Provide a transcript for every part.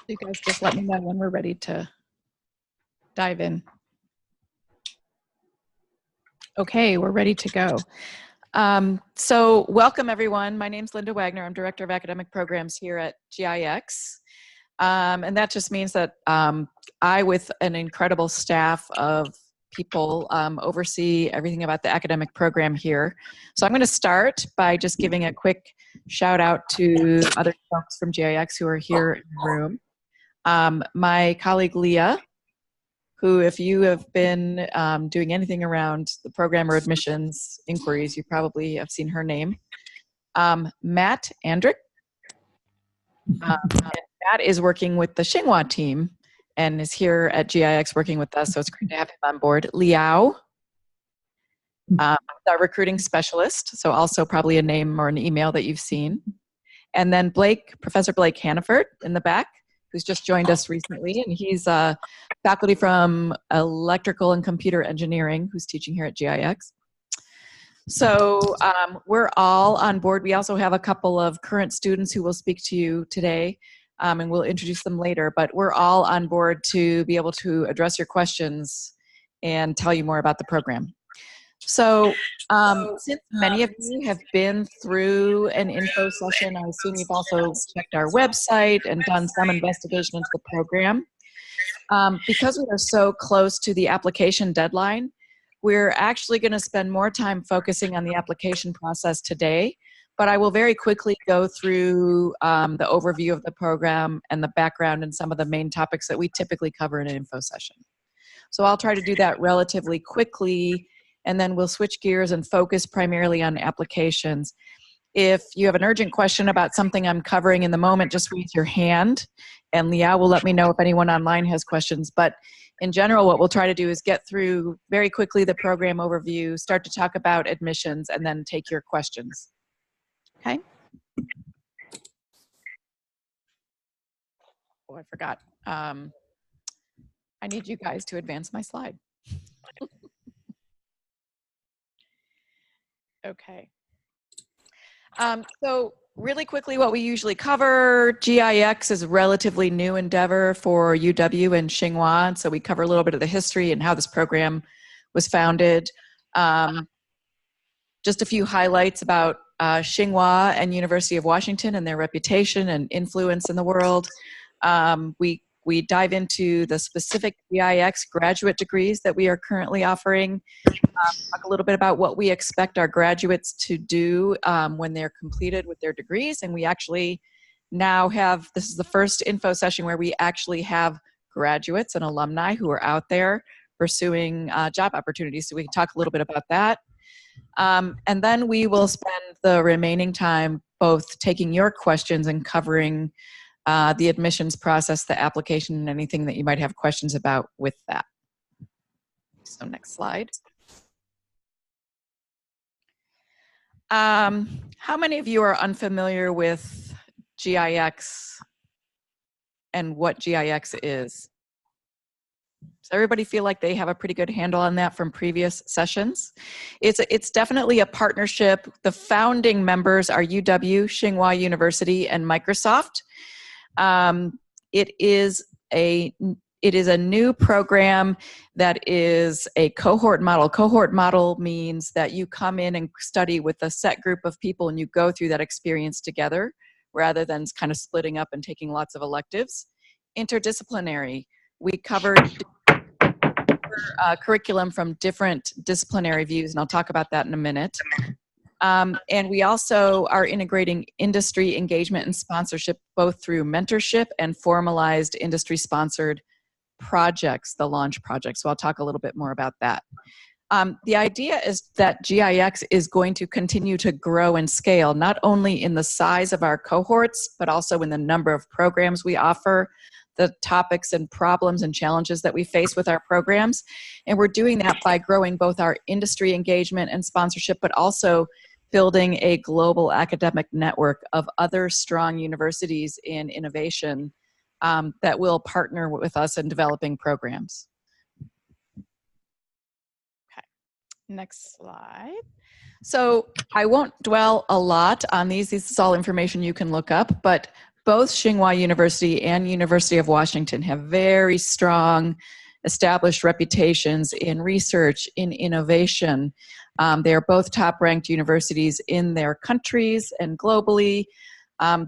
You guys just let me know when we're ready to dive in. Okay, we're ready to go. So welcome everyone. My name's Linda Wagner. I'm Director of Academic Programs here at GIX. And that just means that I, with an incredible staff of people, oversee everything about the academic program here. So I'm going to start by just giving a quick shout out to other folks from GIX who are here in the room. My colleague Leah, who, if you have been doing anything around the program or admissions inquiries, you probably have seen her name. Matt Andryc. Matt is working with the Tsinghua team and is here at GIX working with us, so it's great to have him on board. Liao, our recruiting specialist, so also probably a name or an email that you've seen. And then Blake, Professor Blake Hannaford in the back, who's just joined us recently, and he's faculty from electrical and computer engineering who's teaching here at GIX. So we're all on board. We also have a couple of current students who will speak to you today, and we'll introduce them later, but we're all on board to be able to address your questions and tell you more about the program. So since many of you have been through an info session, I assume you've also checked our website and done some investigation into the program. Because we are so close to the application deadline, we're actually going to spend more time focusing on the application process today, but I will very quickly go through the overview of the program and the background and some of the main topics that we typically cover in an info session. So I'll try to do that relatively quickly, and then we'll switch gears and focus primarily on applications. If you have an urgent question about something I'm covering in the moment, just raise your hand, and Liao will let me know if anyone online has questions. But in general, what we'll try to do is get through very quickly the program overview, start to talk about admissions, and then take your questions. Okay? Oh, I forgot. I need you guys to advance my slide. Okay. So really quickly, what we usually cover, GIX is a relatively new endeavor for UW and Tsinghua, and so we cover a little bit of the history and how this program was founded. Just a few highlights about Tsinghua and University of Washington and their reputation and influence in the world. We dive into the specific GIX graduate degrees that we are currently offering. Talk a little bit about what we expect our graduates to do when they're completed with their degrees. And we actually now have, this is the first info session where we actually have graduates and alumni who are out there pursuing job opportunities. So we can talk a little bit about that. And then we will spend the remaining time both taking your questions and covering the admissions process, the application, and anything that you might have questions about with that. So next slide. How many of you are unfamiliar with GIX and what GIX is? Does everybody feel like they have a pretty good handle on that from previous sessions? It's definitely a partnership. The founding members are UW, Tsinghua University, and Microsoft. It is a new program that is a cohort model. Cohort model means that you come in and study with a set group of people and you go through that experience together rather than kind of splitting up and taking lots of electives. Interdisciplinary. We cover curriculum from different disciplinary views, and I'll talk about that in a minute. And we also are integrating industry engagement and sponsorship both through mentorship and formalized industry-sponsored projects, the launch project. So I'll talk a little bit more about that. The idea is that GIX is going to continue to grow and scale, not only in the size of our cohorts, but also in the number of programs we offer, the topics and problems and challenges that we face with our programs. And we're doing that by growing both our industry engagement and sponsorship, but also building a global academic network of other strong universities in innovation that will partner with us in developing programs. Okay, next slide. So I won't dwell a lot on these. This is all information you can look up, but both Tsinghua University and University of Washington have very strong established reputations in research, in innovation. They are both top-ranked universities in their countries and globally.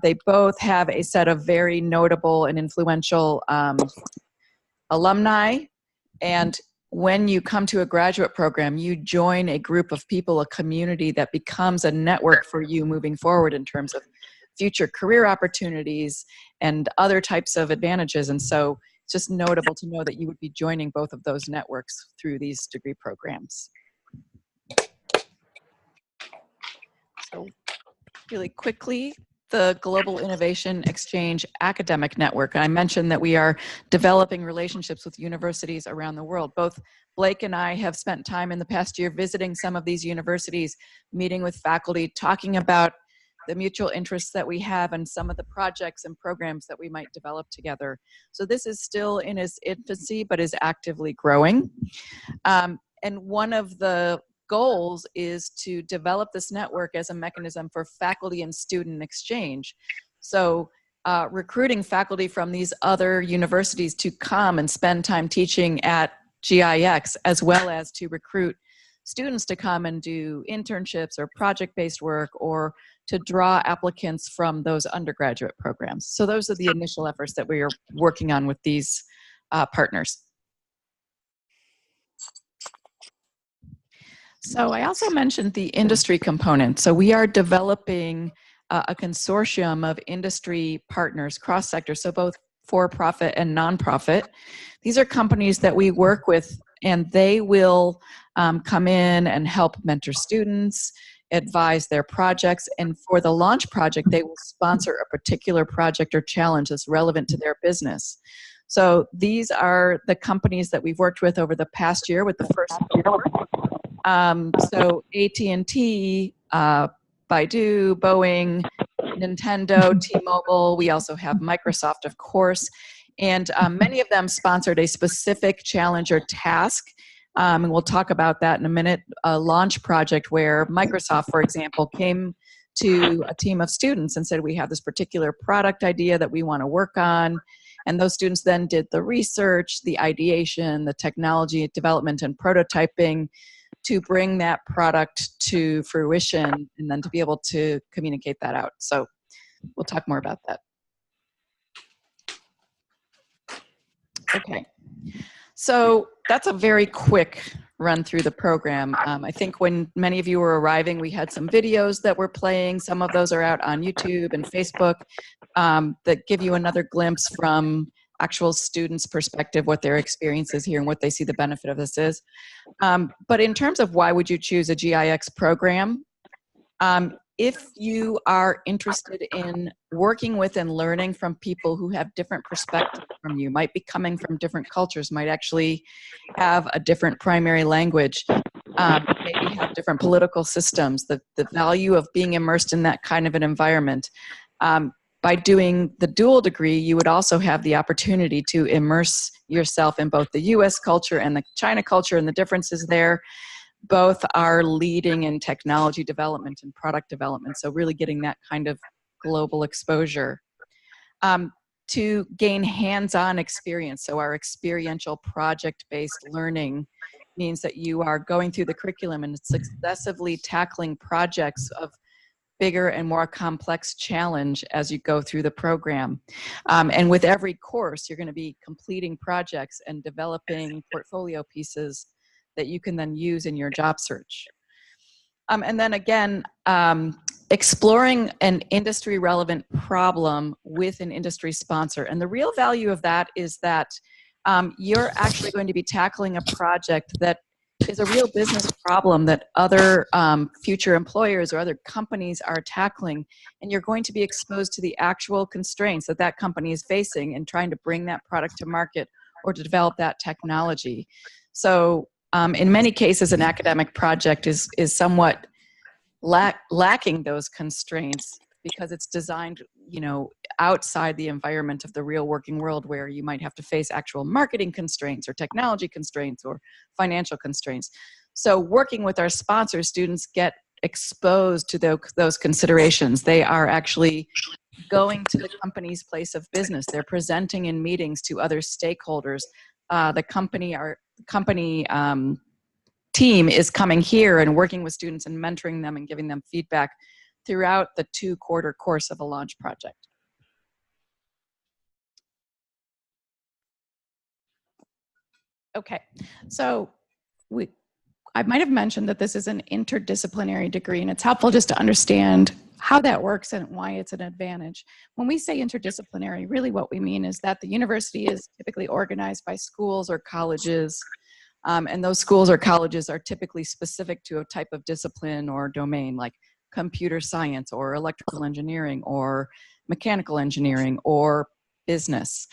They both have a set of very notable and influential alumni. And when you come to a graduate program, you join a group of people, a community that becomes a network for you moving forward in terms of future career opportunities and other types of advantages. And so it's just notable to know that you would be joining both of those networks through these degree programs. So really quickly, the Global Innovation Exchange Academic Network. I mentioned that we are developing relationships with universities around the world. Both Blake and I have spent time in the past year visiting some of these universities, meeting with faculty, talking about the mutual interests that we have and some of the projects and programs that we might develop together. So this is still in its infancy, but is actively growing. And one of the goals is to develop this network as a mechanism for faculty and student exchange. So recruiting faculty from these other universities to come and spend time teaching at GIX, as well as to recruit students to come and do internships or project-based work, or to draw applicants from those undergraduate programs. So those are the initial efforts that we are working on with these partners. So I also mentioned the industry component. So we are developing a consortium of industry partners, cross-sector, so both for-profit and nonprofit. These are companies that we work with, and they will come in and help mentor students, advise their projects, and for the launch project, they will sponsor a particular project or challenge that's relevant to their business. So these are the companies that we've worked with over the past year with the first cohort. So AT&T, Baidu, Boeing, Nintendo, T-Mobile. We also have Microsoft, of course. And many of them sponsored a specific challenge or task. And we'll talk about that in a minute. A launch project where Microsoft, for example, came to a team of students and said, we have this particular product idea that we want to work on. And those students then did the research, the ideation, the technology development and prototyping to bring that product to fruition and then to be able to communicate that out. So we'll talk more about that. Okay, so that's a very quick run through the program. I think when many of you were arriving, we had some videos that were playing. Some of those are out on YouTube and Facebook that give you another glimpse from actual students' perspective, what their experience is here and what they see the benefit of this is. But in terms of why would you choose a GIX program, if you are interested in working with and learning from people who have different perspectives from you, might be coming from different cultures, might actually have a different primary language, maybe have different political systems, the value of being immersed in that kind of an environment. By doing the dual degree, you would also have the opportunity to immerse yourself in both the US culture and the China culture and the differences there. Both are leading in technology development and product development, so really getting that kind of global exposure. To gain hands-on experience, so our experiential project-based learning means that you are going through the curriculum and successively tackling projects of bigger and more complex challenge as you go through the program. And with every course, you're going to be completing projects and developing portfolio pieces that you can then use in your job search. And then again, exploring an industry relevant problem with an industry sponsor. And the real value of that is that you're actually going to be tackling a project that is a real business problem that other future employers or other companies are tackling, and you're going to be exposed to the actual constraints that that company is facing in trying to bring that product to market or to develop that technology. So in many cases, an academic project is somewhat lacking those constraints because it's designed, you know, outside the environment of the real working world where you might have to face actual marketing constraints or technology constraints or financial constraints. So working with our sponsors, students get exposed to those considerations. They are actually going to the company's place of business. They're presenting in meetings to other stakeholders. The company team is coming here and working with students and mentoring them and giving them feedback throughout the 2-quarter course of a launch project. Okay, so I might have mentioned that this is an interdisciplinary degree, and it's helpful just to understand how that works and why it's an advantage. When we say interdisciplinary, really what we mean is that the university is typically organized by schools or colleges, and those schools or colleges are typically specific to a type of discipline or domain, like computer science or electrical engineering or mechanical engineering or business.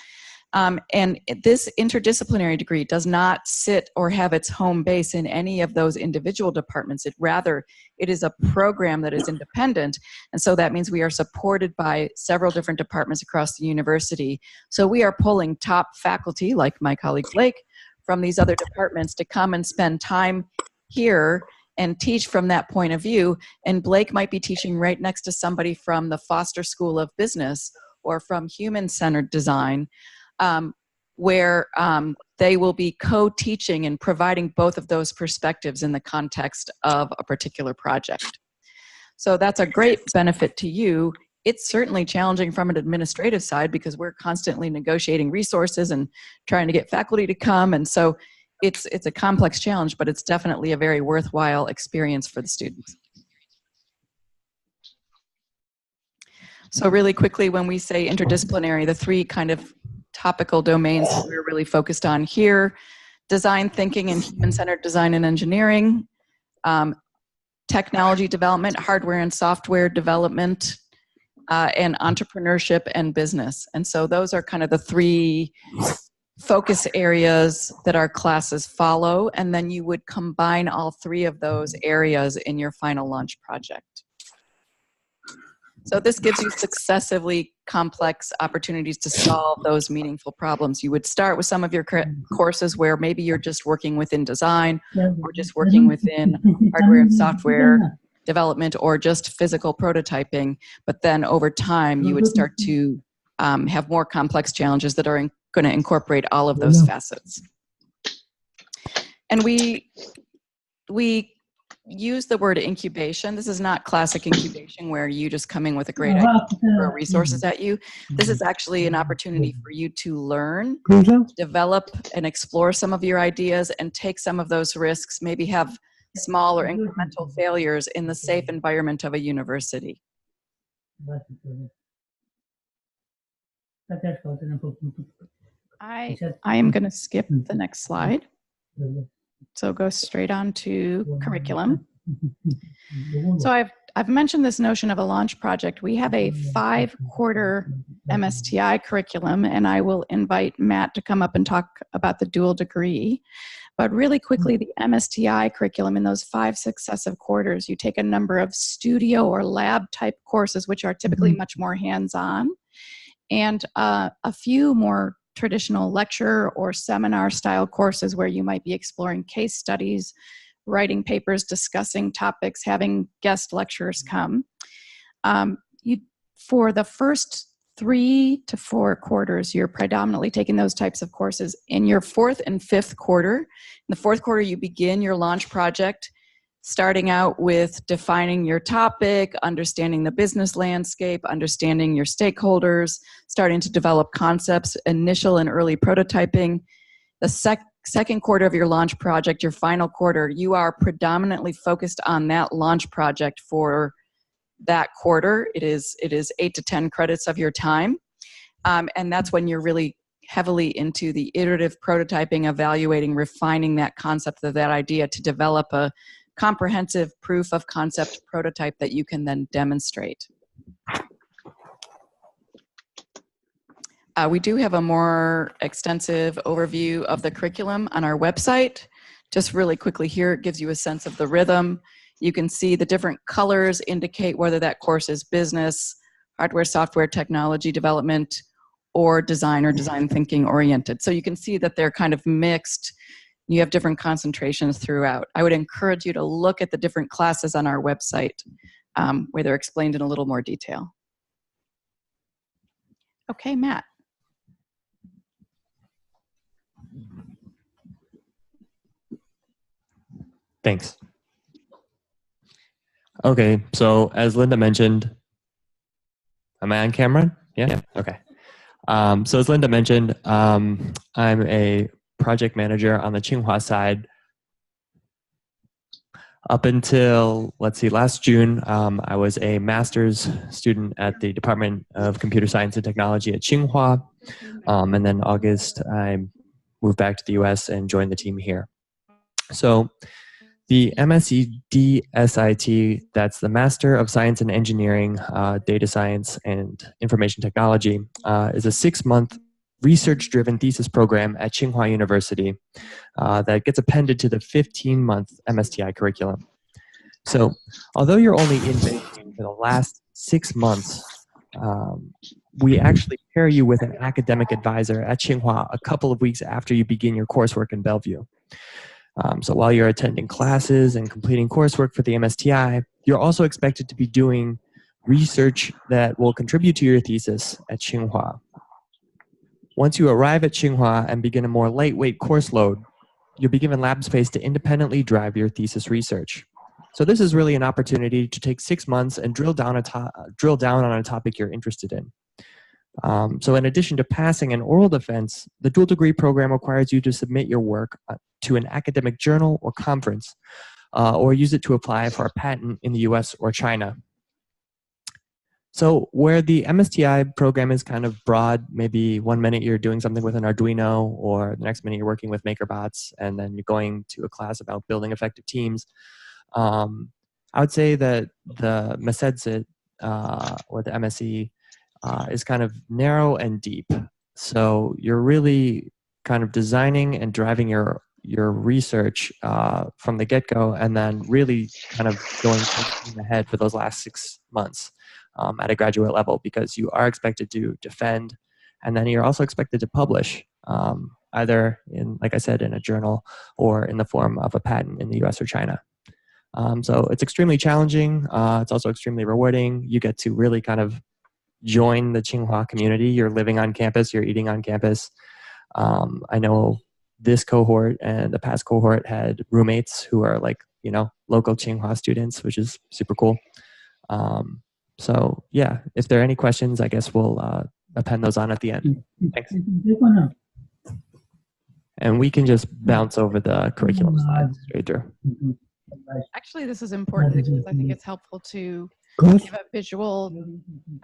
And this interdisciplinary degree does not sit or have its home base in any of those individual departments. It is a program that is independent. And so that means we are supported by several different departments across the university. So we are pulling top faculty, like my colleague Blake, from these other departments to come and spend time here and teach from that point of view. And Blake might be teaching right next to somebody from the Foster School of Business or from Human-Centered Design, where they will be co-teaching and providing both of those perspectives in the context of a particular project. So that's a great benefit to you. It's certainly challenging from an administrative side because we're constantly negotiating resources and trying to get faculty to come. And so it's a complex challenge, but it's definitely a very worthwhile experience for the students. So really quickly, when we say interdisciplinary, the 3 kind of topical domains that we're really focused on here: design thinking and human-centered design and engineering, technology development, hardware and software development, and entrepreneurship and business. And so those are kind of the 3 focus areas that our classes follow, and then you would combine all 3 of those areas in your final launch project. So this gives you successively complex opportunities to solve those meaningful problems. You would start with some of your courses where maybe you're just working within design or just working within hardware and software development or just physical prototyping. But then over time, you would start to have more complex challenges that are going to incorporate all of those facets. And we use the word incubation. This is not classic incubation where you just come in with a great idea and throw resources at you. This is actually an opportunity for you to learn, develop and explore some of your ideas and take some of those risks, maybe have small or incremental failures in the safe environment of a university. I am going to skip the next slide. So go straight on to curriculum. So I've mentioned this notion of a launch project. We have a 5-quarter MSTI curriculum, and I will invite Matt to come up and talk about the dual degree. But really quickly, the MSTI curriculum in those 5 successive quarters, you take a number of studio or lab type courses, which are typically much more hands-on, and a few more traditional lecture or seminar style courses where you might be exploring case studies, writing papers, discussing topics, having guest lecturers come. For the first 3 to 4 quarters, you're predominantly taking those types of courses. In your 4th and 5th quarter, in the 4th quarter, you begin your launch project, starting out with defining your topic, understanding the business landscape, understanding your stakeholders, starting to develop concepts, initial and early prototyping. The second quarter of your launch project, your final quarter, you are predominantly focused on that launch project for that quarter. It is 8 to 10 credits of your time. And that's when you're really heavily into the iterative prototyping, evaluating, refining that concept of that idea to develop a comprehensive proof of concept prototype that you can then demonstrate. We do have a more extensive overview of the curriculum on our website. Just really quickly here, it gives you a sense of the rhythm. You can see the different colors indicate whether that course is business, hardware, software, technology development, or design thinking oriented. So you can see that they're kind of mixed. You have different concentrations throughout. I would encourage you to look at the different classes on our website where they're explained in a little more detail. Okay, Matt. Thanks. Okay, so as Linda mentioned, am I on camera? Yeah? Okay. So as Linda mentioned, I'm a project manager on the Tsinghua side. Up until, let's see, last June, I was a master's student at the Department of Computer Science and Technology at Tsinghua. And then August, I moved back to the US and joined the team here. So the MSED-SIT, that's the Master of Science and Engineering, Data Science and Information Technology, is a 6-month research-driven thesis program at Tsinghua University that gets appended to the 15-month MSTI curriculum. So although you're only in Beijing for the last 6 months, we actually pair you with an academic advisor at Tsinghua a couple of weeks after you begin your coursework in Bellevue. So while you're attending classes and completing coursework for the MSTI, you're also expected to be doing research that will contribute to your thesis at Tsinghua. Once you arrive at Tsinghua and begin a more lightweight course load, you'll be given lab space to independently drive your thesis research. So this is really an opportunity to take 6 months and drill down on a topic you're interested in. So in addition to passing an oral defense, the dual degree program requires you to submit your work to an academic journal or conference, or use it to apply for a patent in the US or China. So where the MSTI program is kind of broad, maybe 1 minute you're doing something with an Arduino, or the next minute you're working with MakerBots, and then you're going to a class about building effective teams. I would say that the MSEDSIT, or the MSE, is kind of narrow and deep. So you're really kind of designing and driving your research from the get-go, and then really kind of going ahead for those last 6 months at a graduate level, because you are expected to defend, and then you're also expected to publish, either in, like I said, in a journal or in the form of a patent in the US or China. So it's extremely challenging. It's also extremely rewarding. You get to really kind of join the Tsinghua community. You're living on campus, you're eating on campus. I know this cohort and the past cohort had roommates who are like, you know, local Tsinghua students, which is super cool. So yeah, if there are any questions, I guess we'll append those on at the end. Thanks. And we can just bounce over the curriculum slides straight through. Actually, this is important because I think it's helpful to give a visual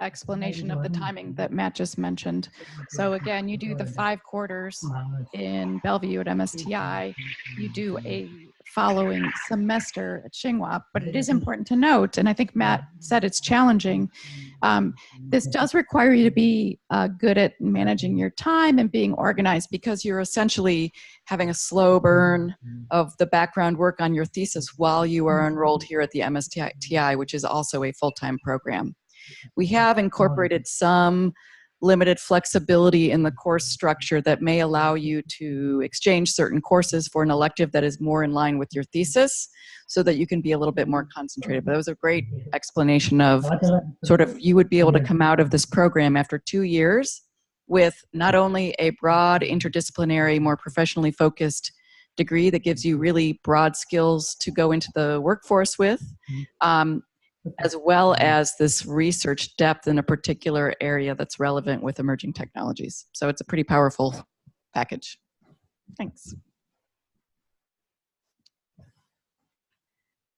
explanation of the timing that Matt just mentioned. So again, you do the 5 quarters in Bellevue at MSTI. You do a following semester at Tsinghua, but it is important to note, and I think Matt said it's challenging, this does require you to be good at managing your time and being organized, because you're essentially having a slow burn of the background work on your thesis while you are enrolled here at the MSTI, which is also a full-time program. We have incorporated some limited flexibility in the course structure that may allow you to exchange certain courses for an elective that is more in line with your thesis, so that you can be a little bit more concentrated. But that was a great explanation of sort of, you would be able to come out of this program after 2 years with not only a broad, interdisciplinary, more professionally focused degree that gives you really broad skills to go into the workforce with, as well as this research depth in a particular area that's relevant with emerging technologies. So it's a pretty powerful package. Thanks.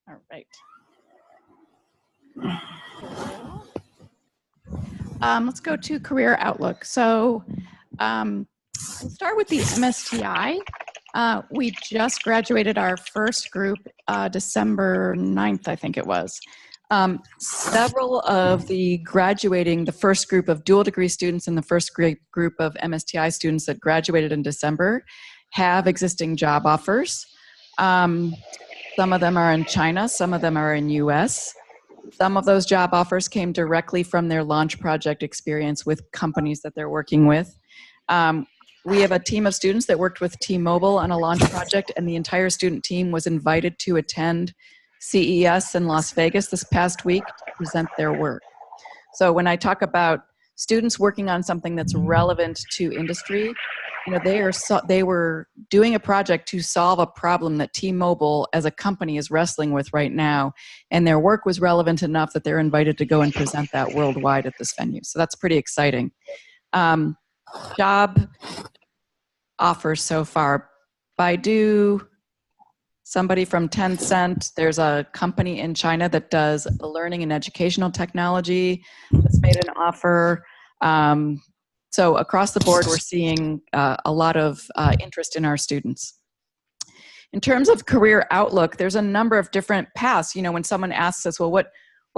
All right. Let's go to career outlook. So we'll start with the MSTI. We just graduated our first group December 9th, I think it was. Several of the first group of dual degree students and the first group of MSTI students that graduated in December have existing job offers. Some of them are in China, some of them are in US. Some of those job offers came directly from their launch project experience with companies that they're working with. We have a team of students that worked with T-Mobile on a launch project, and the entire student team was invited to attend CES in Las Vegas this past week to present their work. So when I talk about students working on something that's relevant to industry. You know, they were doing a project to solve a problem that T-Mobile as a company is wrestling with right now, and their work was relevant enough that they're invited to go and present that worldwide at this venue. So that's pretty exciting. Job offers so far: Baidu, somebody from Tencent. There's a company in China that does learning and educational technology that's made an offer. So across the board, we're seeing a lot of interest in our students. In terms of career outlook, there's a number of different paths. You know, when someone asks us, well, what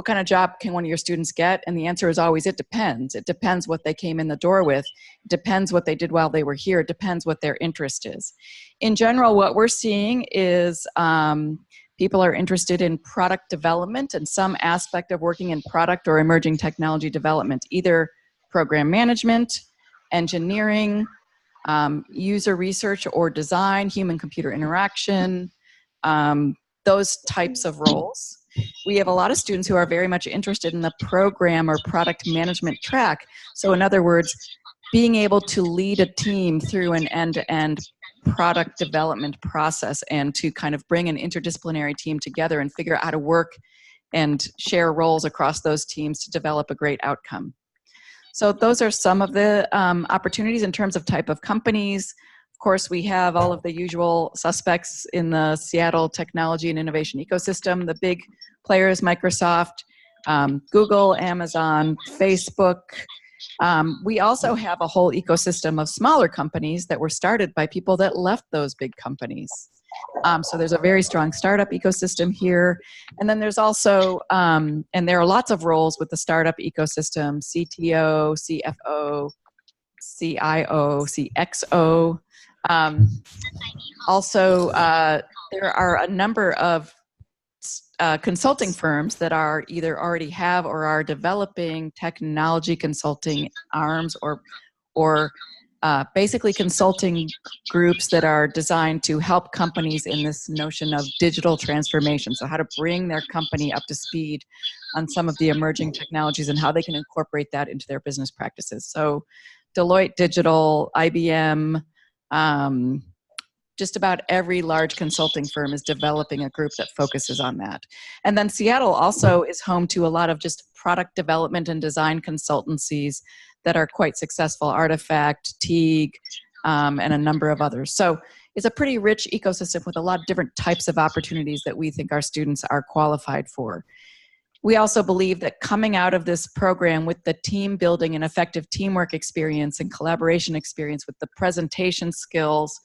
kind of job can one of your students get? And the answer is always, it depends. It depends what they came in the door with. It depends what they did while they were here. It depends what their interest is. In general, what we're seeing is people are interested in product development and some aspect of working in product or emerging technology development, either program management, engineering, user research or design, human-computer interaction, those types of roles. We have a lot of students who are very much interested in the program or product management track. So in other words, being able to lead a team through an end-to-end product development process and to kind of bring an interdisciplinary team together and figure out how to work and share roles across those teams to develop a great outcome. So those are some of the opportunities in terms of type of companies. Of course, we have all of the usual suspects in the Seattle technology and innovation ecosystem. The big players, Microsoft, Google, Amazon, Facebook. We also have a whole ecosystem of smaller companies that were started by people that left those big companies. So there's a very strong startup ecosystem here. And then there's also, and there are lots of roles with the startup ecosystem: CTO, CFO, CIO, CXO. Also, there are a number of consulting firms that are either already have or are developing technology consulting arms or basically consulting groups that are designed to help companies in this notion of digital transformation. So how to bring their company up to speed on some of the emerging technologies and how they can incorporate that into their business practices. So Deloitte Digital, IBM, just about every large consulting firm is developing a group that focuses on that. And then Seattle also is home to a lot of just product development and design consultancies that are quite successful: Artifact, Teague, and a number of others. So it's a pretty rich ecosystem with a lot of different types of opportunities that we think our students are qualified for. We also believe that coming out of this program with the team building and effective teamwork experience and collaboration experience, with the presentation skills,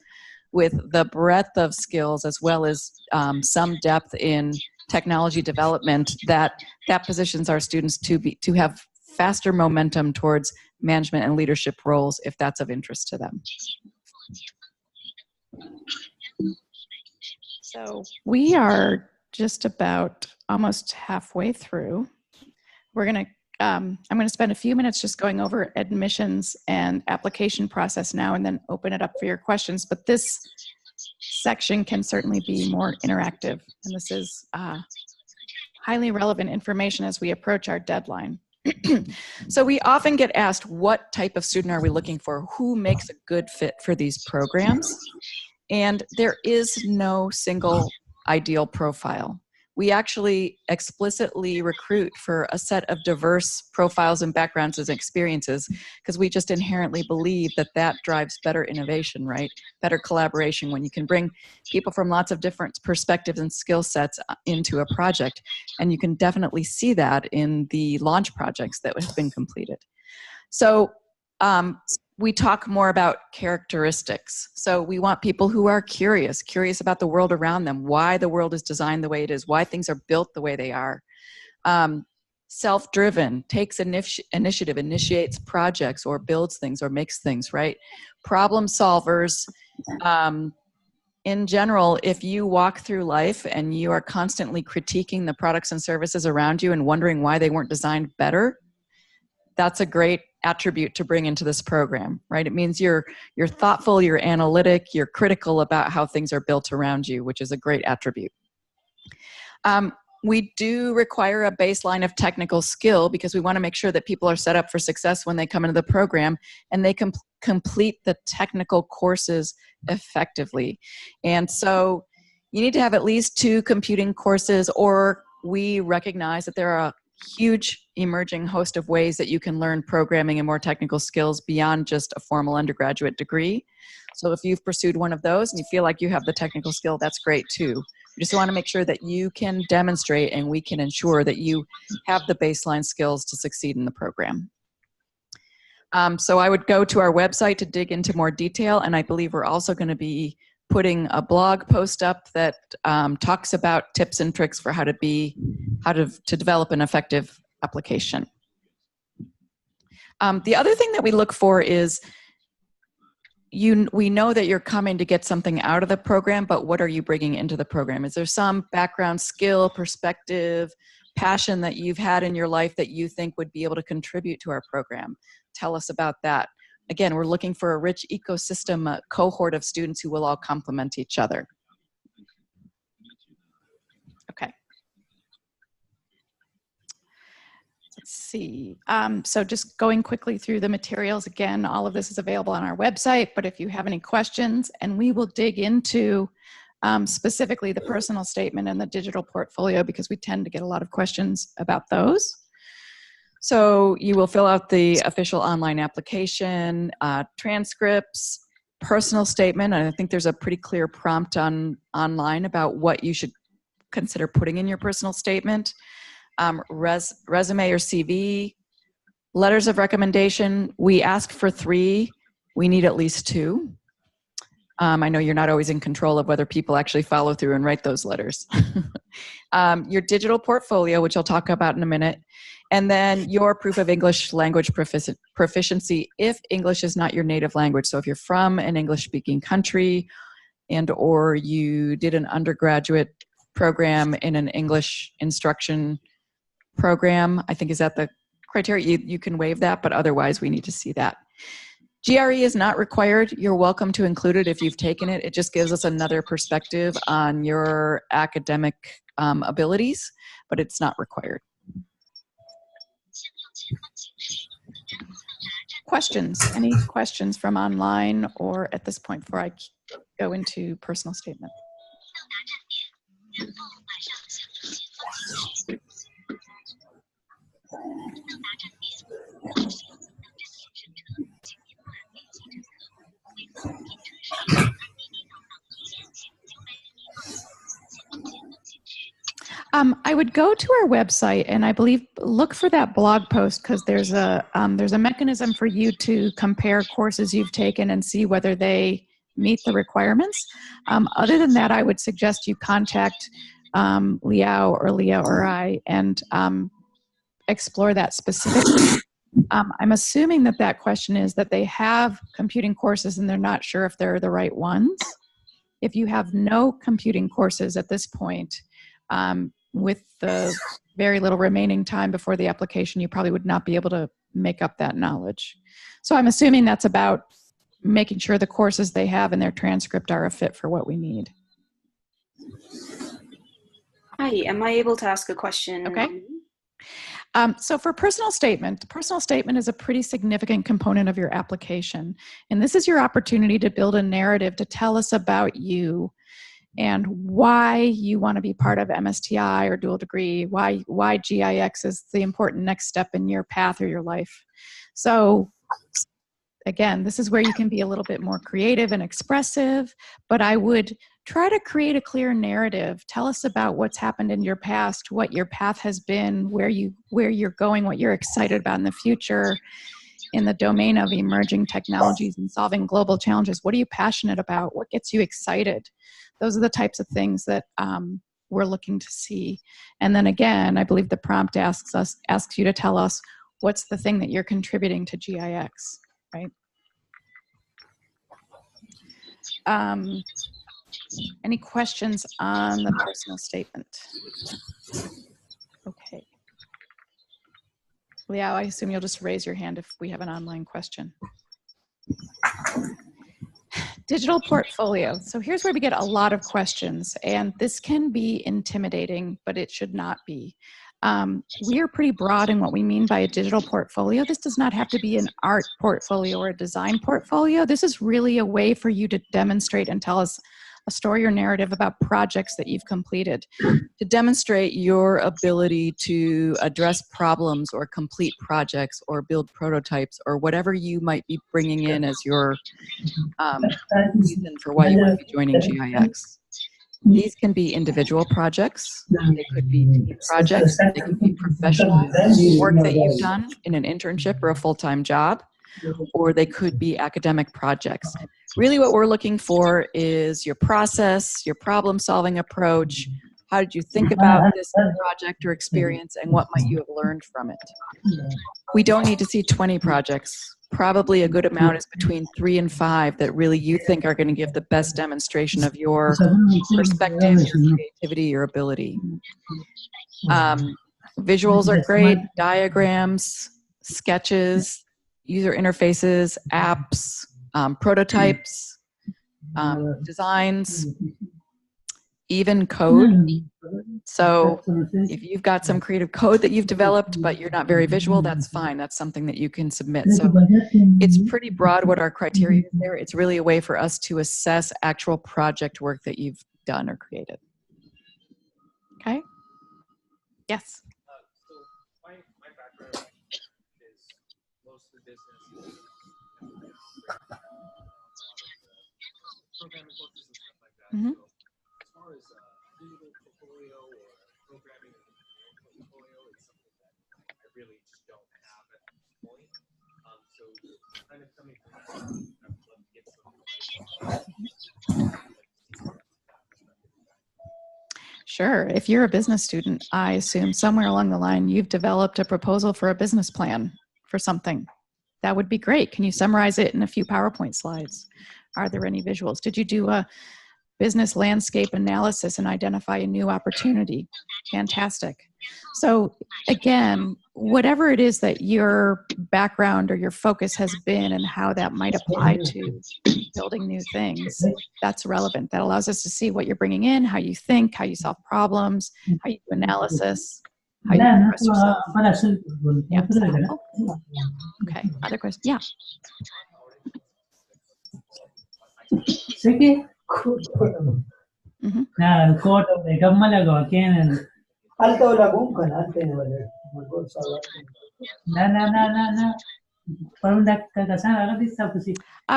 with the breadth of skills, as well as some depth in technology development, that positions our students to have faster momentum towards management and leadership roles if that's of interest to them. So we are just about almost halfway through. I'm going to spend a few minutes just going over admissions and application process now, and then open it up for your questions. But this section can certainly be more interactive, and this is highly relevant information as we approach our deadline. So we often get asked, what type of student are we looking for? Who makes a good fit for these programs? And there is no single ideal profile. We actually explicitly recruit for a set of diverse profiles and backgrounds and experiences, because we just inherently believe that that drives better innovation, right? Better collaboration when you can bring people from lots of different perspectives and skill sets into a project. And you can definitely see that in the launch projects that have been completed. So we talk more about characteristics. So we want people who are curious about the world around them, why the world is designed the way it is, why things are built the way they are. Self-driven, takes initiative, initiates projects or builds things or makes things, right? Problem solvers. In general, if you walk through life and you are constantly critiquing the products and services around you and wondering why they weren't designed better, that's a great attribute to bring into this program, right? It means you're thoughtful, you're analytic, you're critical about how things are built around you, which is a great attribute. We do require a baseline of technical skill because we want to make sure that people are set up for success when they come into the program and they complete the technical courses effectively. And so you need to have at least 2 computing courses, or we recognize that there are a huge emerging host of ways that you can learn programming and more technical skills beyond just a formal undergraduate degree. So if you've pursued one of those and you feel like you have the technical skill, that's great too. We just want to make sure that you can demonstrate and we can ensure that you have the baseline skills to succeed in the program. So I would go to our website to dig into more detail, and I believe we're also going to be putting a blog post up that talks about tips and tricks for how to develop an effective application. The other thing that we look for is we know that you're coming to get something out of the program, but what are you bringing into the program? Is there some background, skill, perspective, passion that you've had in your life that you think would be able to contribute to our program? Tell us about that. Again, we're looking for a rich ecosystem, a cohort of students who will all complement each other. Okay. Let's see. So just going quickly through the materials, again, all of this is available on our website, but if you have any questions, and we will dig into specifically the personal statement and the digital portfolio because we tend to get a lot of questions about those. So you will fill out the official online application, transcripts, personal statement, and I think there's a pretty clear prompt online about what you should consider putting in your personal statement. Resume or CV, letters of recommendation. We ask for 3. We need at least 2. I know you're not always in control of whether people actually follow through and write those letters. Your digital portfolio, which I'll talk about in a minute, and then your proof of English language proficiency if English is not your native language. So if you're from an English-speaking country and or you did an undergraduate program in an English instruction program, I think is that the criteria. You can waive that, but otherwise we need to see that. GRE is not required. You're welcome to include it if you've taken it. It just gives us another perspective on your academic abilities, but it's not required. Questions? Any questions from online or at this point before I go into personal statement? I would go to our website and I believe look for that blog post because there's a mechanism for you to compare courses you've taken and see whether they meet the requirements. Other than that, I would suggest you contact Liao or Leah or I and explore that specifically. I'm assuming that question is that they have computing courses and they're not sure if they're the right ones. If you have no computing courses at this point, with the very little remaining time before the application, you probably would not be able to make up that knowledge. So I'm assuming that's about making sure the courses they have in their transcript are a fit for what we need. Hi, am I able to ask a question? Okay. So for personal statement is a pretty significant component of your application. And this is your opportunity to build a narrative to tell us about you and why you want to be part of MSTI or dual degree, why GIX is the important next step in your path or your life. So again, this is where you can be a little bit more creative and expressive, but I would try to create a clear narrative. Tell us about what's happened in your past, what your path has been, where you're going, what you're excited about in the future in the domain of emerging technologies and solving global challenges. What are you passionate about? What gets you excited? Those are the types of things that we're looking to see. And then again, I believe the prompt asks you to tell us what's the thing that you're contributing to GIX, right? Any questions on the personal statement? Okay. Liao, I assume you'll just raise your hand if we have an online question. Digital portfolio. So here's where we get a lot of questions, and this can be intimidating, but it should not be. We are pretty broad in what we mean by a digital portfolio. This does not have to be an art portfolio or a design portfolio. This is really a way for you to demonstrate and tell us a story or narrative about projects that you've completed. To demonstrate your ability to address problems or complete projects or build prototypes or whatever you might be bringing in as your reason for why you might be joining GIX. These can be individual projects, they could be team projects, they could be professional work that you've done in an internship or a full-time job, or they could be academic projects. Really what we're looking for is your process, your problem-solving approach. How did you think about this project or experience, and what might you have learned from it? We don't need to see 20 projects. Probably a good amount is between 3 and 5 that really you think are going to give the best demonstration of your perspective, your creativity, your ability. Visuals are great, diagrams, sketches, user interfaces, apps, prototypes, designs, even code. So if you've got some creative code that you've developed, but you're not very visual, that's fine. That's something that you can submit. So it's pretty broad what our criteria is there. It's really a way for us to assess actual project work that you've done or created. Okay? Yes. So my background is mostly business, programming courses and stuff like that. Mm-hmm. So as far as digital portfolio or programming portfolio, it's something that I really just don't have at this point. So kind of coming from that, I would love to get some advice. Sure. If you're a business student, I assume somewhere along the line you've developed a proposal for a business plan for something. That would be great. Can you summarize it in a few PowerPoint slides? Are there any visuals? Did you do a business landscape analysis and identify a new opportunity? Fantastic. So again, whatever it is that your background or your focus has been and how that might apply to building new things, that's relevant. That allows us to see what you're bringing in, how you think, how you solve problems, how you do analysis, how you express yourself. Yeah, is that helpful? Okay, other questions? Yeah.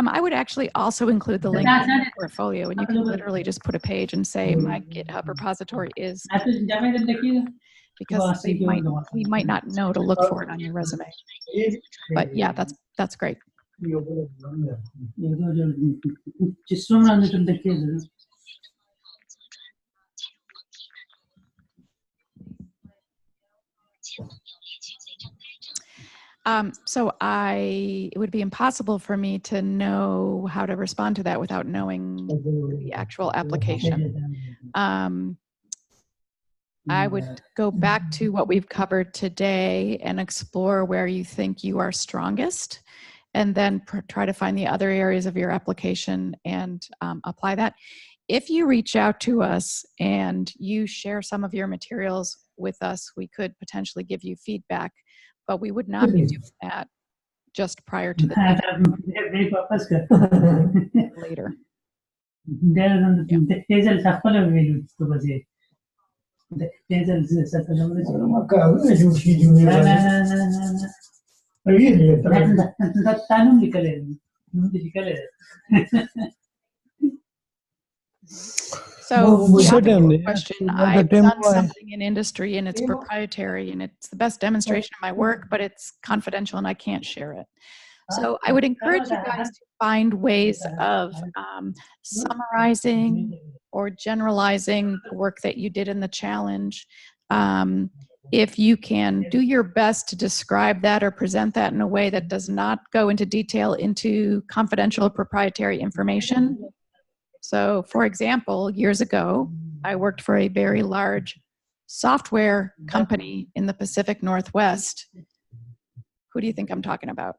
I would actually also include the link in the portfolio, and you can literally just put a page and say my GitHub repository is, because we might not know to look for it on your resume. But yeah, that's great. So it would be impossible for me to know how to respond to that without knowing the actual application. I would go back to what we've covered today and explore where you think you are strongest, and then try to find the other areas of your application and apply that. If you reach out to us and you share some of your materials with us, we could potentially give you feedback, but we would not be doing that just prior to the later. So question, I've done something in industry and it's proprietary and it's the best demonstration of my work, but it's confidential and I can't share it. So I would encourage you guys to find ways of summarizing or generalizing the work that you did in the challenge. If you can do your best to describe that or present that in a way that does not go into detail into confidential or proprietary information. So for example, years ago, I worked for a very large software company in the Pacific Northwest. Who do you think I'm talking about?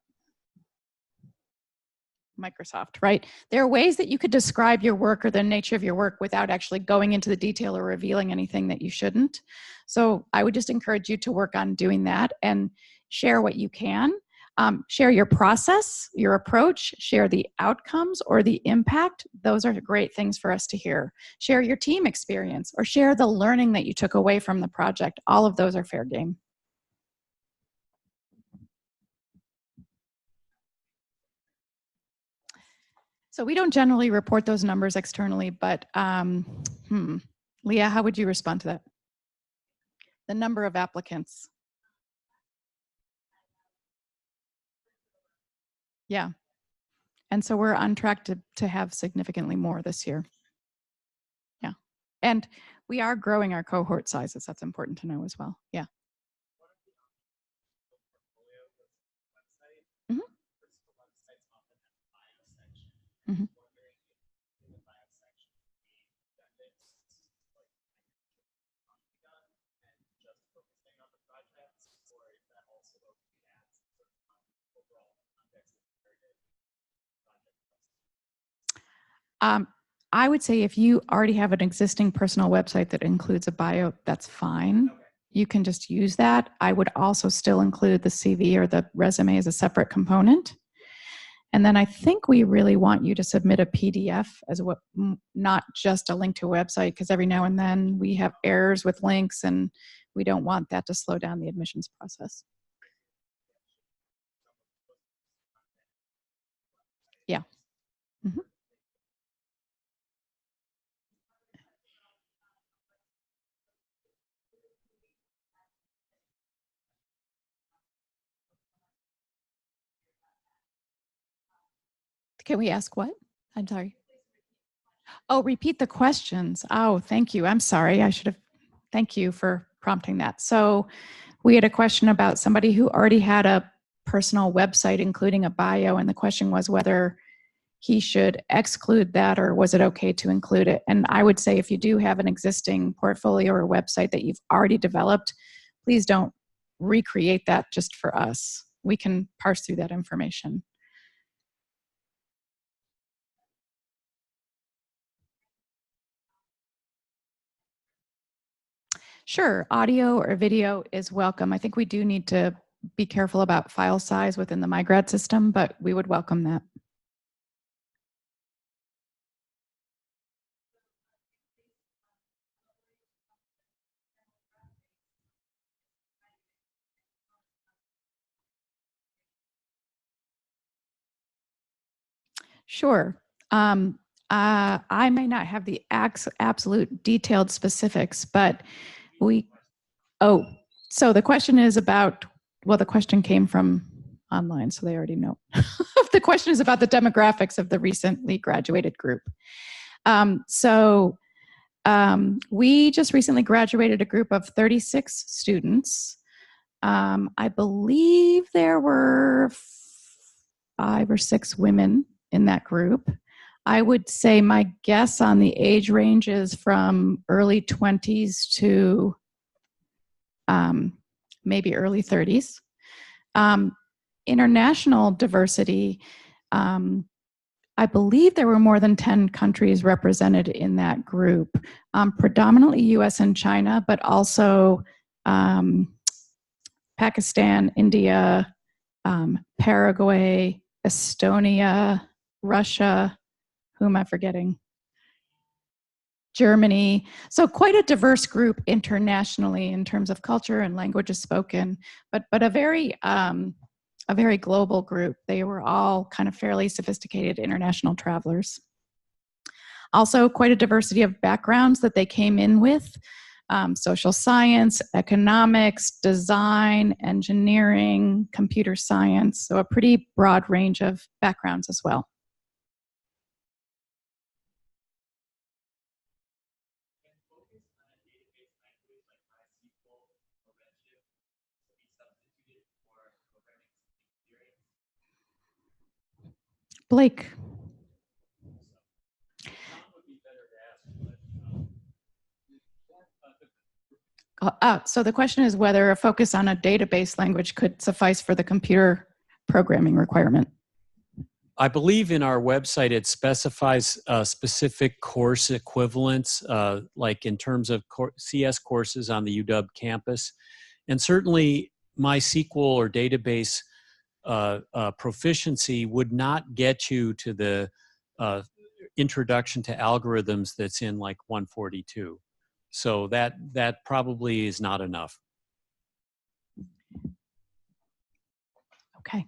Microsoft, right? There are ways that you could describe your work or the nature of your work without actually going into the detail or revealing anything that you shouldn't. So I would just encourage you to work on doing that and share what you can. Share your process, your approach, share the outcomes or the impact. Those are great things for us to hear. Share your team experience or share the learning that you took away from the project. All of those are fair game. So we don't generally report those numbers externally, but Leah, how would you respond to that? The number of applicants. Yeah. And so we're on track to have significantly more this year. Yeah. And we are growing our cohort sizes. That's important to know as well. Yeah. Mm-hmm. Mm-hmm. I would say if you already have an existing personal website that includes a bio, that's fine. Okay. You can just use that. I would also still include the CV or the resume as a separate component. And then I think we really want you to submit a PDF as what, not just a link to a website, because every now and then we have errors with links and we don't want that to slow down the admissions process. Yeah. Mm-hmm. Can we ask what? I'm sorry. Oh, repeat the questions. Oh, thank you. I'm sorry. I should have. Thank you for prompting that. So we had a question about somebody who already had a personal website, including a bio, and the question was whether he should exclude that or was it okay to include it? And I would say if you do have an existing portfolio or website that you've already developed, please don't recreate that just for us. We can parse through that information. Sure, audio or video is welcome. I think we do need to be careful about file size within the MyGrad system, but we would welcome that. Sure. I may not have the absolute detailed specifics, but so the question is about, well, the question came from online, so they already know. The question is about the demographics of the recently graduated group. We just recently graduated a group of 36 students. I believe there were 5 or 6 women in that group. I would say my guess on the age range is from early 20s to maybe early 30s. International diversity, I believe there were more than 10 countries represented in that group, predominantly US and China, but also Pakistan, India, Paraguay, Estonia, Russia, who am I forgetting? Germany. So quite a diverse group internationally in terms of culture and languages spoken, but a very global group. They were all kind of fairly sophisticated international travelers. Also quite a diversity of backgrounds that they came in with. Social science, economics, design, engineering, computer science. So a pretty broad range of backgrounds as well. Blake. So the question is whether a focus on a database language could suffice for the computer programming requirement. I believe in our website it specifies specific course equivalents, like in terms of CS courses on the UW campus. And certainly MySQL or database proficiency would not get you to the introduction to algorithms that's in like 142. So that probably is not enough. Okay.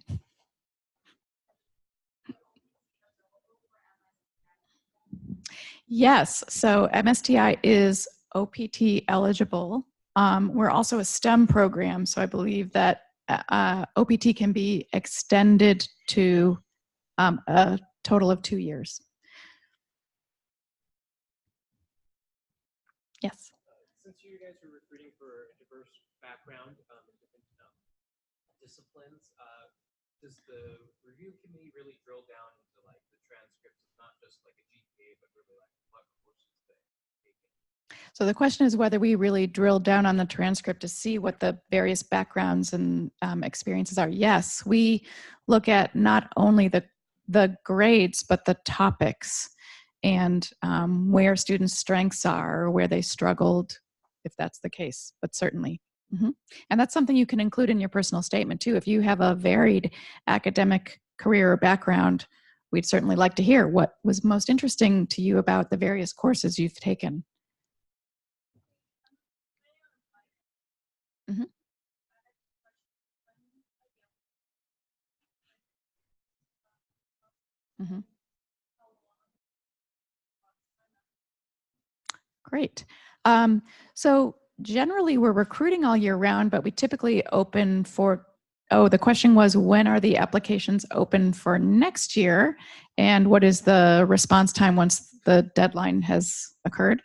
Yes, so MSTI is OPT eligible. We're also a STEM program, so I believe that OPT can be extended to a total of 2 years. Yes. Since you guys are recruiting for a diverse background in different disciplines, does the review committee really drill down into like the transcripts, not just like a GPA, but really like what courses they're taking? So the question is whether we really drill down on the transcript to see what the various backgrounds and experiences are. Yes, we look at not only the grades, but the topics and where students' strengths are, or where they struggled, if that's the case, but certainly. And that's something you can include in your personal statement too. If you have a varied academic career or background, we'd certainly like to hear what was most interesting to you about the various courses you've taken. Great. So generally we're recruiting all year round, but we typically open for, the question was, when are the applications open for next year? And what is the response time once the deadline has occurred?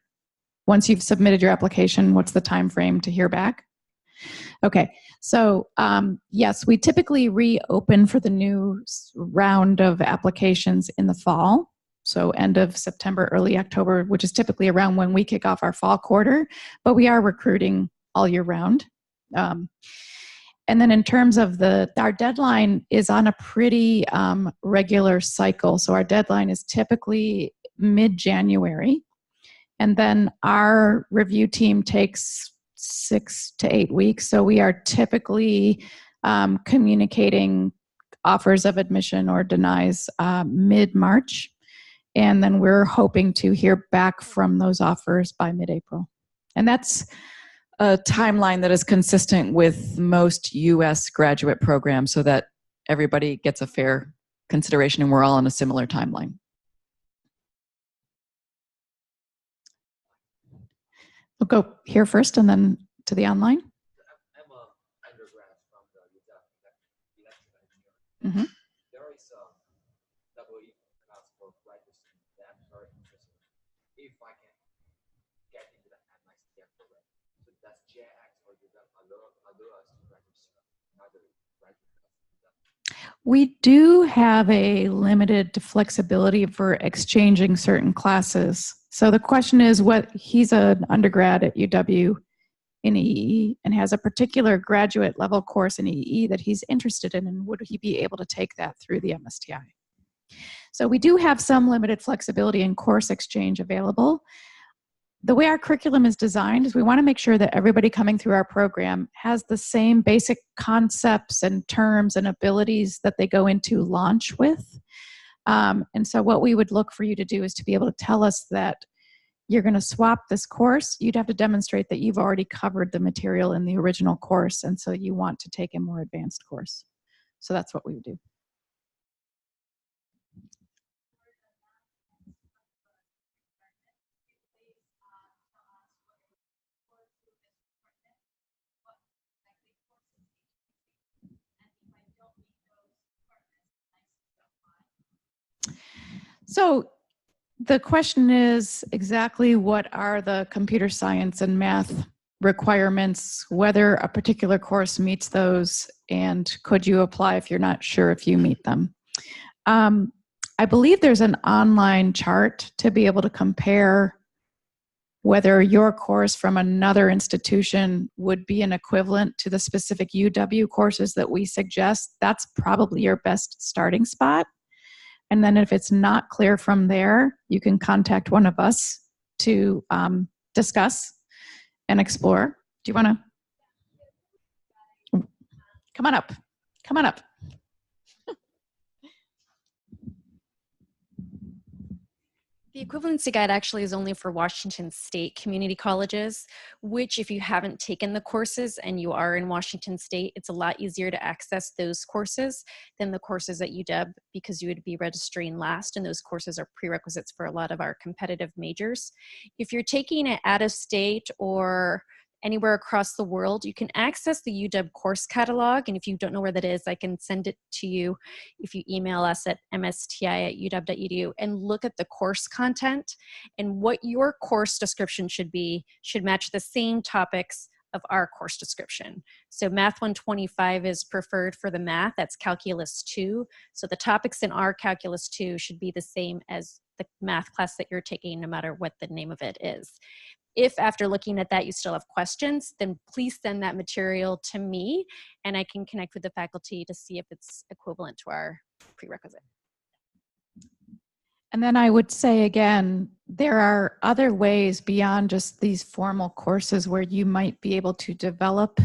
Once you've submitted your application, what's the time frame to hear back? Okay, so yes, we typically reopen for the new round of applications in the fall. So end of September, early October, which is typically around when we kick off our fall quarter, but we are recruiting all year round. And then in terms of our deadline is on a pretty regular cycle. So our deadline is typically mid-January. And then our review team takes 6 to 8 weeks. So we are typically communicating offers of admission or denies mid-March. And then we're hoping to hear back from those offers by mid-April. And that's a timeline that is consistent with most U.S. graduate programs so that everybody gets a fair consideration and we're all on a similar timeline. We'll go here first and then to the online. I'm an undergrad from the electrical engineering. There is a double class for graduate students that I'm very interested in. If I can get into the MSTI program, so that's JX or you can allow us to register another graduate class. We do have a limited flexibility for exchanging certain classes. So the question is, he's an undergrad at UW in EE and has a particular graduate level course in EE that he's interested in, and would he be able to take that through the MSTI? So we do have some limited flexibility in course exchange available. The way our curriculum is designed is we want to make sure that everybody coming through our program has the same basic concepts and terms and abilities that they go into launch with. And so what we would look for you to do is to be able to tell us that you're going to swap this course. You'd have to demonstrate that you've already covered the material in the original course, and so you want to take a more advanced course. So that's what we would do. So the question is exactly what are the computer science and math requirements, whether a particular course meets those, and could you apply if you're not sure if you meet them. I believe there's an online chart to be able to compare whether your course from another institution would be an equivalent to the specific UW courses that we suggest. That's probably your best starting spot. And then if it's not clear from there, you can contact one of us to discuss and explore. Do you want to? Come on up. Come on up. The equivalency guide actually is only for Washington State community colleges, which if you haven't taken the courses and you are in Washington State, it's a lot easier to access those courses than the courses at UW because you would be registering last, and those courses are prerequisites for a lot of our competitive majors. If you're taking it out of state or anywhere across the world, you can access the UW course catalog, and if you don't know where that is, I can send it to you if you email us at msti@uw.edu and look at the course content, and what your course description should be should match the same topics of our course description. So Math 125 is preferred for the math, that's Calculus 2. So the topics in our Calculus 2 should be the same as the math class that you're taking, no matter what the name of it is. If after looking at that you still have questions, then please send that material to me and I can connect with the faculty to see if it's equivalent to our prerequisite. And then I would say again, there are other ways beyond just these formal courses where you might be able to develop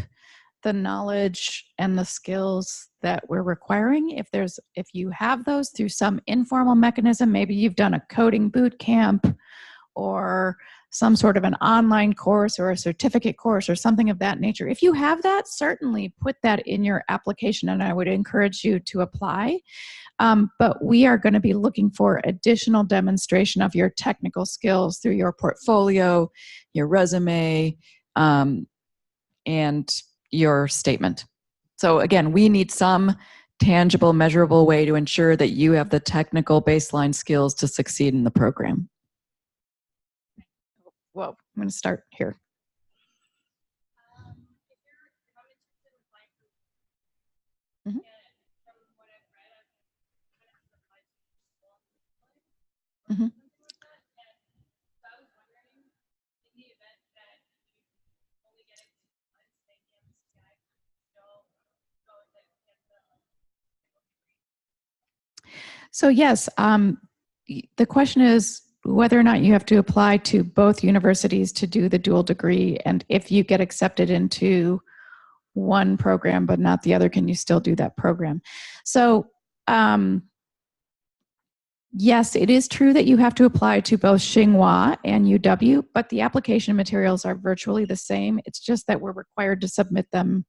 the knowledge and the skills that we're requiring. If you have those through some informal mechanism, maybe you've done a coding boot camp or some sort of an online course or a certificate course or something of that nature. If you have that, certainly put that in your application and I would encourage you to apply. But we are going to be looking for additional demonstration of your technical skills through your portfolio, your resume, and your statement. So again, we need some tangible, measurable way to ensure that you have the technical baseline skills to succeed in the program. Whoa, I'm going to start here. Mm-hmm. Mm-hmm. So yes, the question is whether or not you have to apply to both universities to do the dual degree, and if you get accepted into one program but not the other, can you still do that program? So yes, it is true that you have to apply to both Tsinghua and UW, but the application materials are virtually the same. It's just that we're required to submit them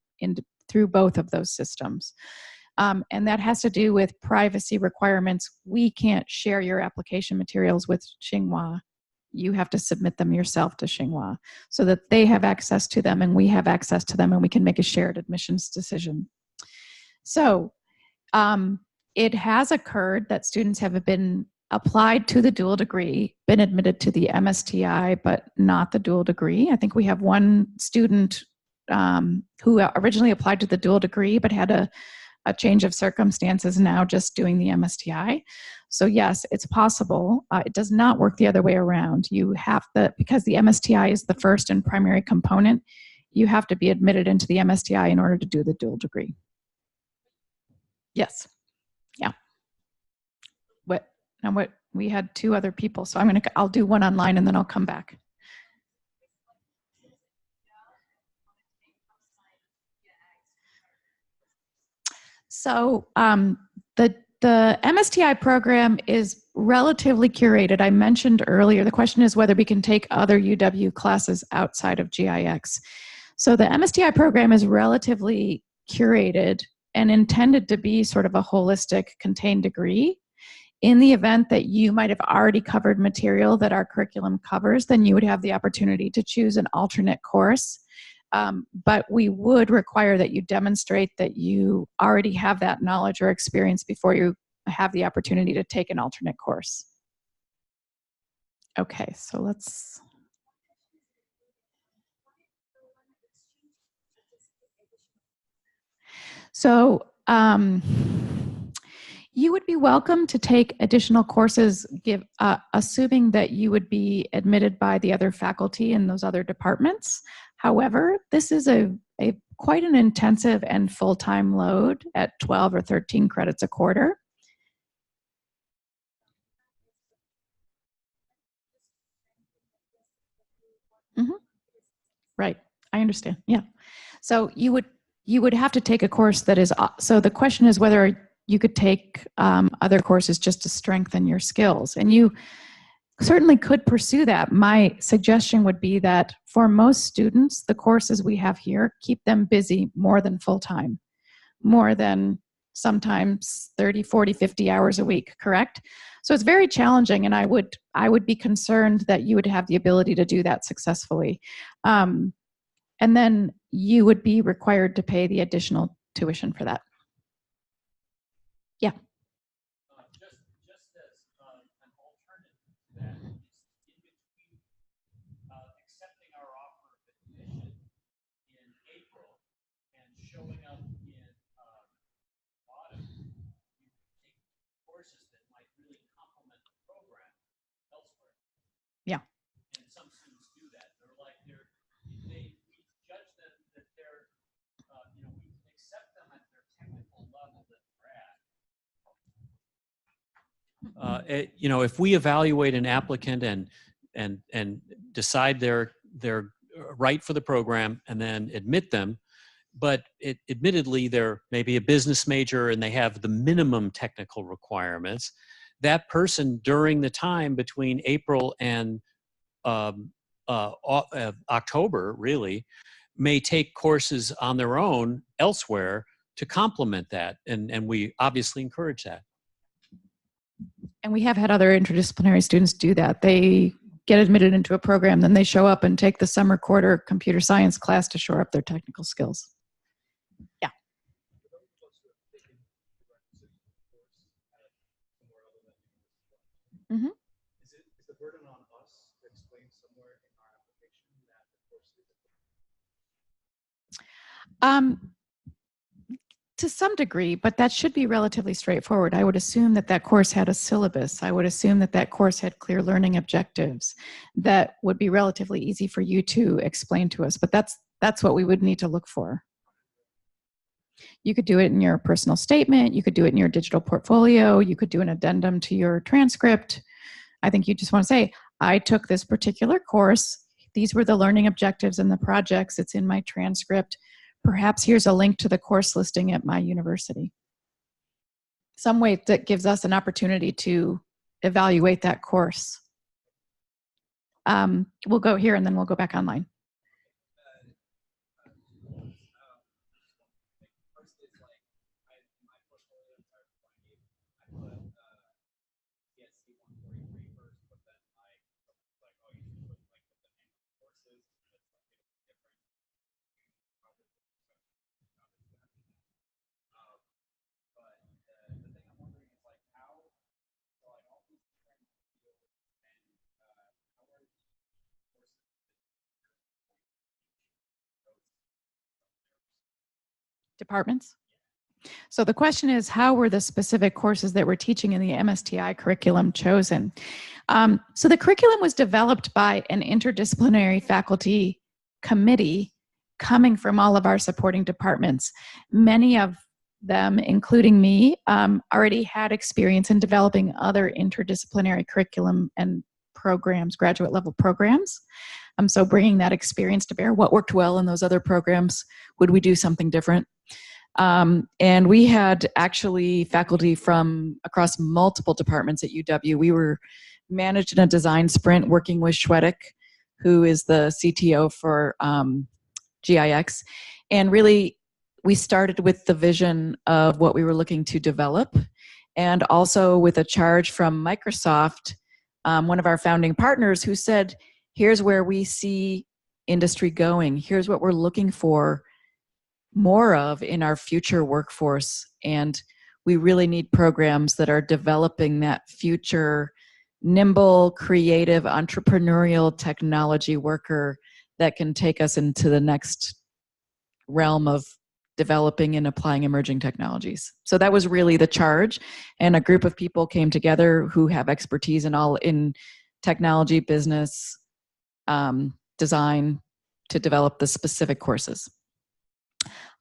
through both of those systems. And that has to do with privacy requirements. We can't share your application materials with Tsinghua. You have to submit them yourself to Tsinghua so that they have access to them and we have access to them and we can make a shared admissions decision. So it has occurred that students have been applied to the dual degree, been admitted to the MSTI, but not the dual degree. I think we have one student who originally applied to the dual degree but had a change of circumstances, now just doing the MSTI. So yes, it's possible. It does not work the other way around. You have to, because the MSTI is the first and primary component, you have to be admitted into the MSTI in order to do the dual degree. Yes. Yeah. We had two other people, so I'll do one online and then I'll come back. So the MSTI program is relatively curated. I mentioned earlier, the question is whether we can take other UW classes outside of GIX. So the MSTI program is relatively curated and intended to be sort of a holistic contained degree. In the event that you might have already covered material that our curriculum covers, then you would have the opportunity to choose an alternate course. But we would require that you demonstrate that you already have that knowledge or experience before you have the opportunity to take an alternate course. Okay, so let's... So you would be welcome to take additional courses, assuming that you would be admitted by the other faculty in those other departments. However, this is quite an intensive and full-time load at 12 or 13 credits a quarter. Right. I understand. Yeah. So you would have to take a course that is, so the question is whether you could take other courses just to strengthen your skills. And you certainly could pursue that. My suggestion would be that for most students, the courses we have here keep them busy more than full-time, more than sometimes 30, 40, 50 hours a week, correct? So it's very challenging, and I would be concerned that you would have the ability to do that successfully. And then you would be required to pay the additional tuition for that. Yeah. Just as an alternative to that, is in between accepting our offer of admission in April and showing up in autumn, you can take courses that might really complement the program elsewhere. Yeah. And some students do that. We judge them that they're, we can accept them at their technical level that they're at. If we evaluate an applicant and decide they're right for the program and then admit them, but admittedly they're maybe a business major and they have the minimum technical requirements, that person during the time between April and October really may take courses on their own elsewhere to complement that, and we obviously encourage that. And we have had other interdisciplinary students do that. They get admitted into a program, then they show up and take the summer quarter computer science class to shore up their technical skills. Yeah. Mm-hmm. Is the burden on us to explain somewhere in our application that the course is to some degree, but that should be relatively straightforward. I would assume that that course had a syllabus. I would assume that that course had clear learning objectives that would be relatively easy for you to explain to us. But that's what we would need to look for. You could do it in your personal statement. You could do it in your digital portfolio. You could do an addendum to your transcript. I think you just want to say, I took this particular course. These were the learning objectives and the projects. It's in my transcript. Perhaps here's a link to the course listing at my university. Some way that gives us an opportunity to evaluate that course. We'll go here and then we'll go back online. Departments. So the question is, how were the specific courses that we're teaching in the MSTI curriculum chosen? So the curriculum was developed by an interdisciplinary faculty committee coming from all of our supporting departments. Many of them, including me, already had experience in developing other interdisciplinary curriculum and programs, graduate level programs. So bringing that experience to bear, what worked well in those other programs? Would we do something different? And we had actually faculty from across multiple departments at UW. We were managed in a design sprint working with Schwedick, who is the CTO for GIX. And really, we started with the vision of what we were looking to develop, and also with a charge from Microsoft, one of our founding partners, who said, here's where we see industry going. Here's what we're looking for more of in our future workforce. And we really need programs that are developing that future nimble, creative, entrepreneurial technology worker that can take us into the next realm of developing and applying emerging technologies. So that was really the charge. And a group of people came together who have expertise in technology, business, design to develop the specific courses.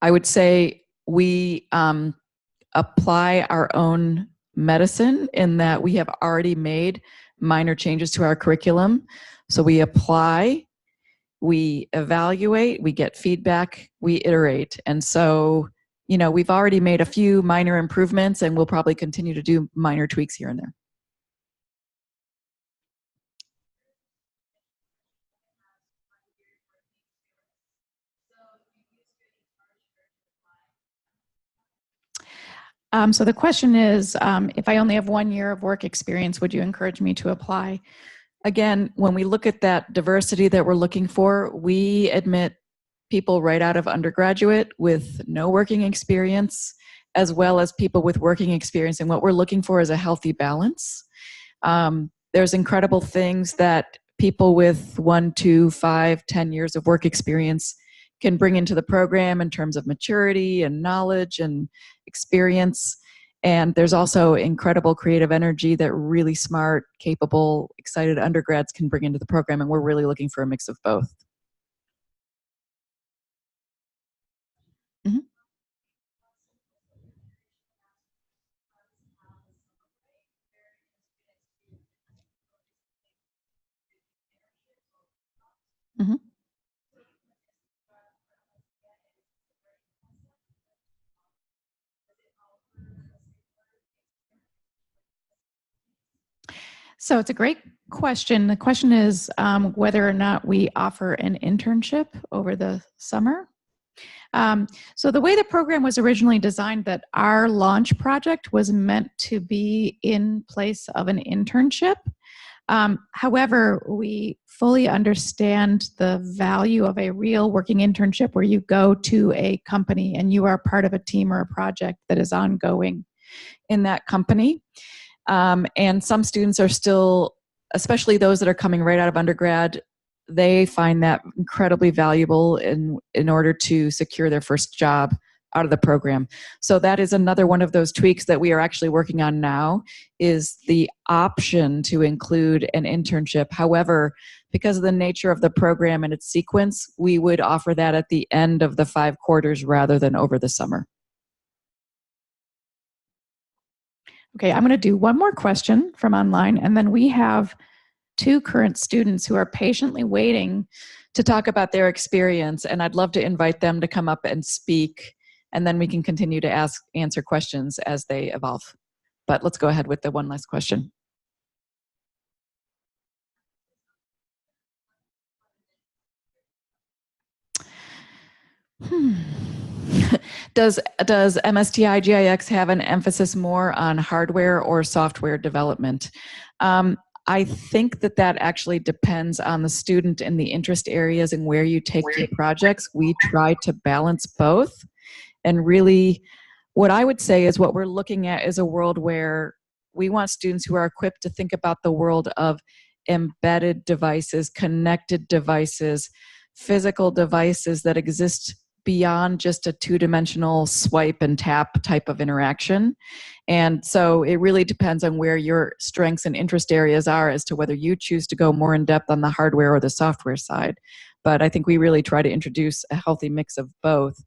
I would say we apply our own medicine in that we have already made minor changes to our curriculum. So we apply we evaluate, we get feedback, we iterate. And so, you know, we've already made a few minor improvements, and we'll probably continue to do minor tweaks here and there. So the question is, if I only have 1 year of work experience, would you encourage me to apply? Again, when we look at that diversity that we're looking for, we admit people right out of undergraduate with no working experience, as well as people with working experience. And what we're looking for is a healthy balance. There's incredible things that people with 1, 2, 5, 10 years of work experience can bring into the program in terms of maturity and knowledge and experience. And there's also incredible creative energy that really smart, capable, excited undergrads can bring into the program. And we're really looking for a mix of both. Mm-hmm. Mm-hmm. So it's a great question. The question is whether or not we offer an internship over the summer. So the way the program was originally designed, that our launch project was meant to be in place of an internship. However, we fully understand the value of a real working internship where you go to a company and you are part of a team or a project that is ongoing in that company. And some students are still, especially those that are coming right out of undergrad, they find that incredibly valuable in order to secure their first job out of the program. So that is another one of those tweaks that we are actually working on now, is the option to include an internship. However, because of the nature of the program and its sequence, we would offer that at the end of the 5 quarters rather than over the summer. Okay, I'm going to do one more question from online, and then we have 2 current students who are patiently waiting to talk about their experience, and I'd love to invite them to come up and speak, and then we can continue to answer questions as they evolve. But let's go ahead with the one last question. Does MSTI GIX have an emphasis more on hardware or software development? I think that actually depends on the student and the interest areas and where you take your projects. We try to balance both. And really, what I would say is what we're looking at is a world where we want students who are equipped to think about the world of embedded devices, connected devices, physical devices that exist beyond just a 2-dimensional swipe and tap type of interaction. And so it really depends on where your strengths and interest areas are as to whether you choose to go more in depth on the hardware or the software side. But I think we really try to introduce a healthy mix of both.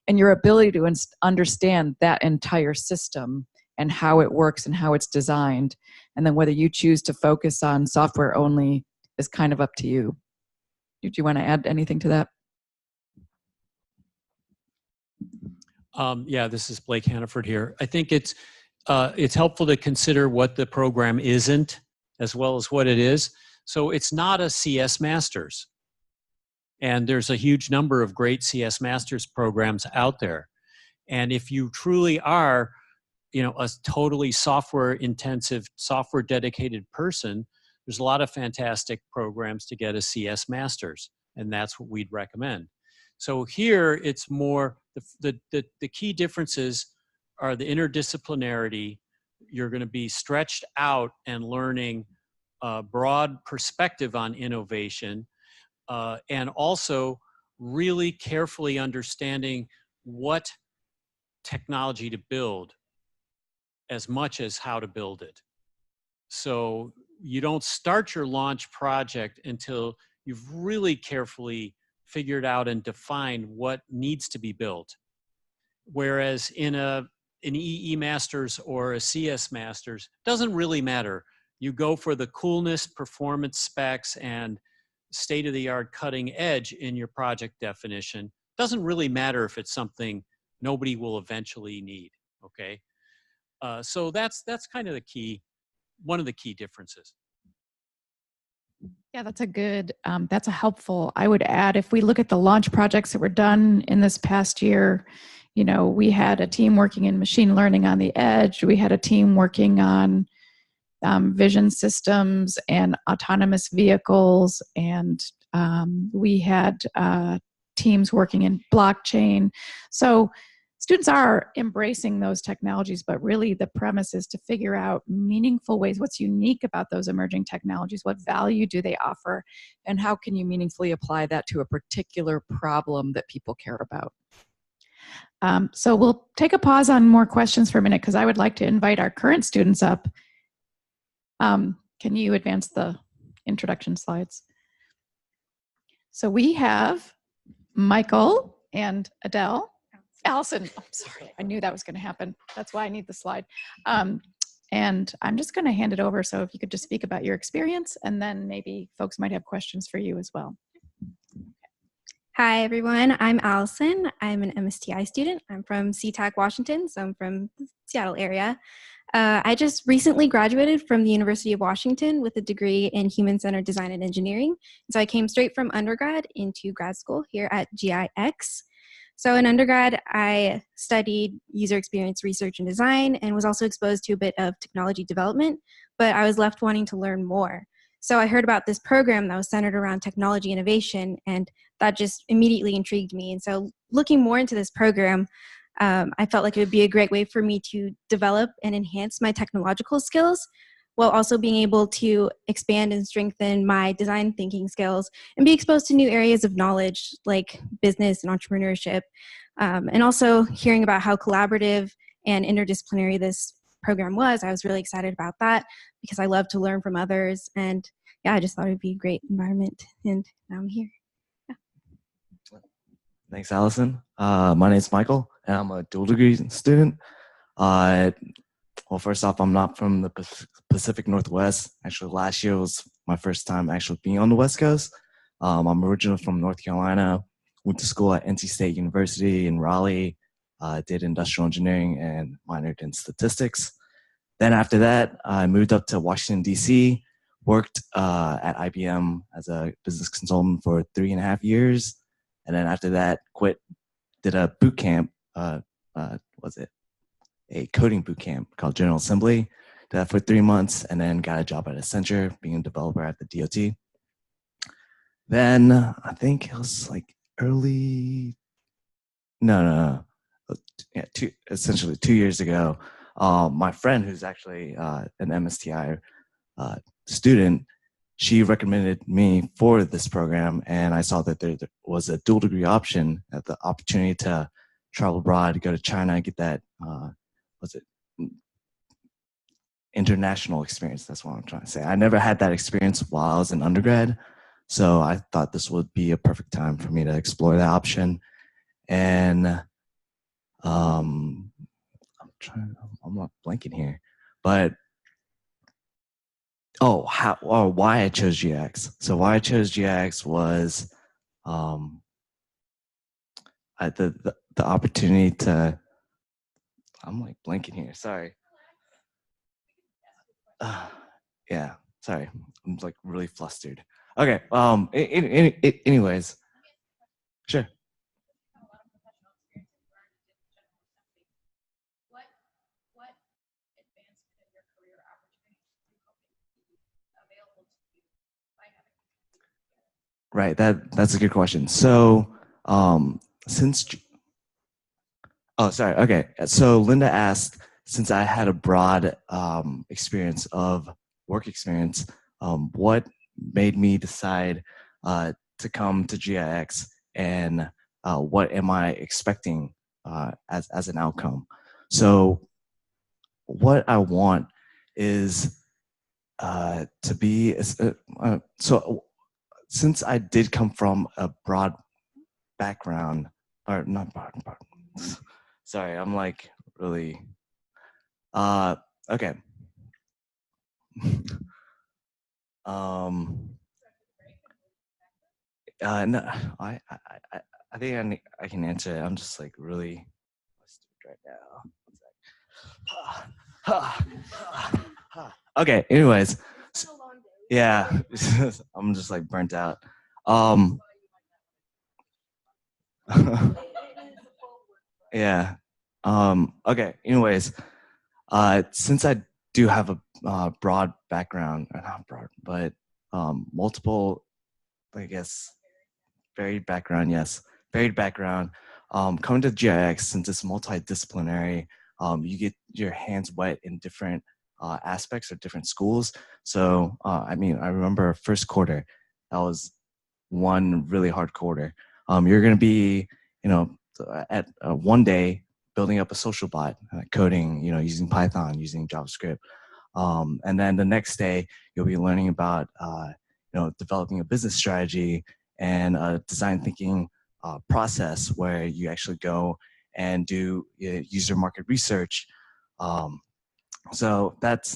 And your ability to understand that entire system and how it works and how it's designed, and then whether you choose to focus on software only is kind of up to you. Do you want to add anything to that? Yeah, this is Blake Hannaford here. I think it's helpful to consider what the program isn't as well as what it is. So it's not a CS Masters. And there's a huge number of great CS Masters programs out there. And if you truly are, you know, a totally software intensive, software dedicated person, there's a lot of fantastic programs to get a CS Masters. And that's what we'd recommend. So here it's more, the key differences are the interdisciplinarity. You're going to be stretched out and learning a broad perspective on innovation, and also really carefully understanding what technology to build as much as how to build it. So you don't start your launch project until you've really carefully figured out and defined what needs to be built. Whereas in an EE Masters or a CS Masters, doesn't really matter. You go for the coolness, performance specs, and state-of-the-art cutting edge in your project definition. Doesn't really matter if it's something nobody will eventually need, okay? So that's kind of the key, one of the key differences. Yeah, that's a good, that's a helpful. I would add, if we look at the launch projects that were done in this past year, you know, we had a team working in machine learning on the edge. We had a team working on vision systems and autonomous vehicles, and we had teams working in blockchain. So students are embracing those technologies, but really the premise is to figure out meaningful ways, what's unique about those emerging technologies, what value do they offer, And how can you meaningfully apply that to a particular problem that people care about? So we'll take a pause on more questions for a minute because I would like to invite our current students up. Can you advance the introduction slides? So we have Michael and Adele. Allyson, I'm sorry, I knew that was going to happen. That's why I need the slide. And I'm just going to hand it over. So if you could just speak about your experience, and then maybe folks might have questions for you as well. Hi, everyone. I'm Allyson. I'm an MSTI student. I'm from SeaTac, Washington, so I'm from the Seattle area. I just recently graduated from the University of Washington with a degree in human-centered design and engineering. So I came straight from undergrad into grad school here at GIX. So in undergrad, I studied user experience research and design and was also exposed to a bit of technology development, but I was left wanting to learn more. So I heard about this program that was centered around technology innovation, and that just immediately intrigued me. And so looking more into this program, I felt like it would be a great way for me to develop and enhance my technological skills while also being able to expand and strengthen my design thinking skills and be exposed to new areas of knowledge like business and entrepreneurship. And also hearing about how collaborative and interdisciplinary this program was, I was really excited about that because I love to learn from others. And yeah, I just thought it'd be a great environment. And now I'm here. Thanks, Allyson. My name is Michael, and I'm a dual degree student. Well, first off, I'm not from the Pacific Northwest. Actually, last year was my first time actually being on the West Coast. I'm originally from North Carolina, went to school at NC State University in Raleigh, did industrial engineering and minored in statistics. Then after that, I moved up to Washington, D.C., worked at IBM as a business consultant for 3.5 years. And then after that, quit, did a boot camp, a coding boot camp called General Assembly. Did that for 3 months and then got a job at Accenture, being a developer at the DOT. Then I think it was like essentially 2 years ago, my friend who's actually an MSTI student, she recommended me for this program, and I saw that there was a dual degree option, the opportunity to travel abroad, go to China, get that, international experience. That's what I'm trying to say. I never had that experience while I was in undergrad, so I thought this would be a perfect time for me to explore that option. And I'm not blanking here, but why I chose GX. So why I chose GX was the opportunity to, I'm like blanking here, sorry. Yeah, sorry, I'm like really flustered. Okay, anyways, sure. Right, that's a good question. So so Linda asked, since I had a broad experience of work experience, what made me decide to come to GIX, and what am I expecting as an outcome? So what I want is to be, so since I did come from a broad background, or not broad, sorry, I'm like really, okay. No, I think I can answer it. I'm just like really stupid right now. Okay. Anyways, yeah, I'm just like burnt out. Yeah. Okay. Anyways, since I do have a broad background, or not broad, but multiple, I guess, varied background. Yes, varied background. Coming to GIX, since it's multidisciplinary, you get your hands wet in different aspects or different schools. So, I mean, I remember first quarter, that was one really hard quarter. You're going to be, you know, at one day building up a social bot, coding, you know, using Python, using JavaScript. And then the next day, you'll be learning about, you know, developing a business strategy and a design thinking process where you actually go and do user market research. So that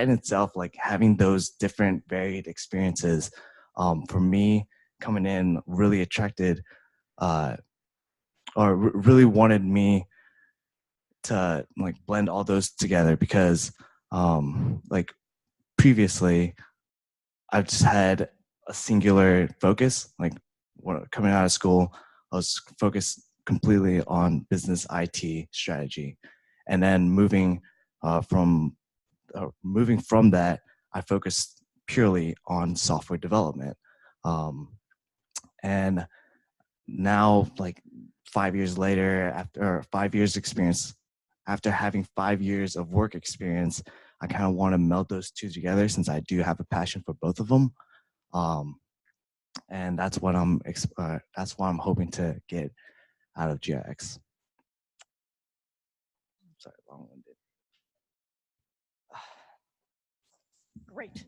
in itself, like having those different varied experiences, for me coming in really attracted or really wanted me to like blend all those together because like previously I've just had a singular focus. Like when coming out of school, I was focused completely on business IT strategy, and then moving from that, I focused purely on software development. And now, like 5 years later, after 5 years experience, after having 5 years of work experience, I kind of want to meld those two together since I do have a passion for both of them. And that's what that's what I'm hoping to get out of GIX. Sorry, long-winded. Great.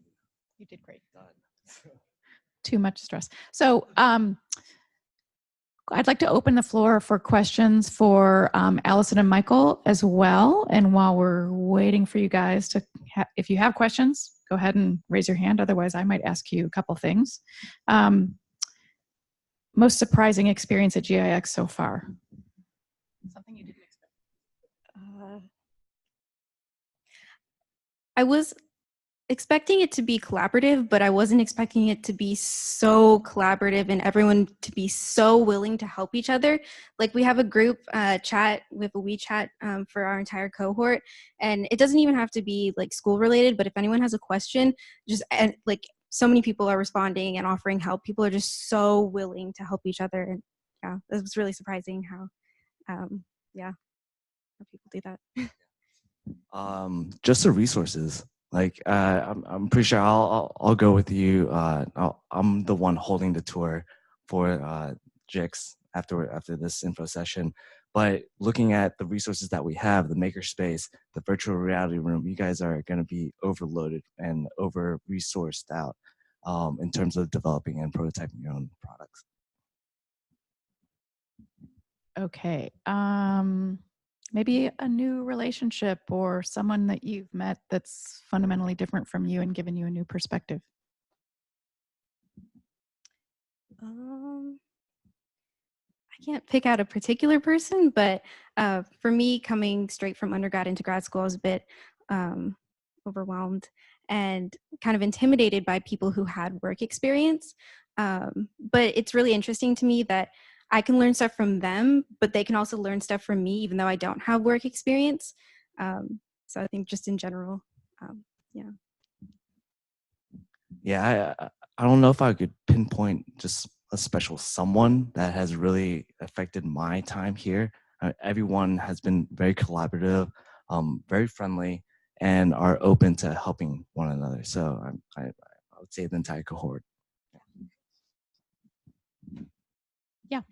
You did great. Too much stress. So I'd like to open the floor for questions for Allyson and Michael as well. And while we're waiting for you guys to, if you have questions, go ahead and raise your hand. Otherwise, I might ask you a couple things. Most surprising experience at GIX so far? Something you didn't expect? I was expecting it to be collaborative, but I wasn't expecting it to be so collaborative and everyone to be so willing to help each other. Like we have a group chat with a WeChat for our entire cohort, and it doesn't even have to be like school related, but if anyone has a question, just like so many people are responding and offering help. People are just so willing to help each other, and yeah, it was really surprising how how people do that. Just the resources. Like I'm pretty sure I'll go with you. I'm the one holding the tour for GIX after this info session. But looking at the resources that we have, the makerspace, the virtual reality room, you guys are going to be overloaded and over resourced out in terms of developing and prototyping your own products. Okay. Maybe a new relationship or someone that you've met that's fundamentally different from you and given you a new perspective. I can't pick out a particular person, but for me, coming straight from undergrad into grad school, I was a bit overwhelmed and kind of intimidated by people who had work experience. But it's really interesting to me that I can learn stuff from them, but they can also learn stuff from me, even though I don't have work experience. So I think just in general, yeah. Yeah, I don't know if I could pinpoint just a special someone that has really affected my time here. Everyone has been very collaborative, very friendly, and are open to helping one another. So I would say the entire cohort. Yeah.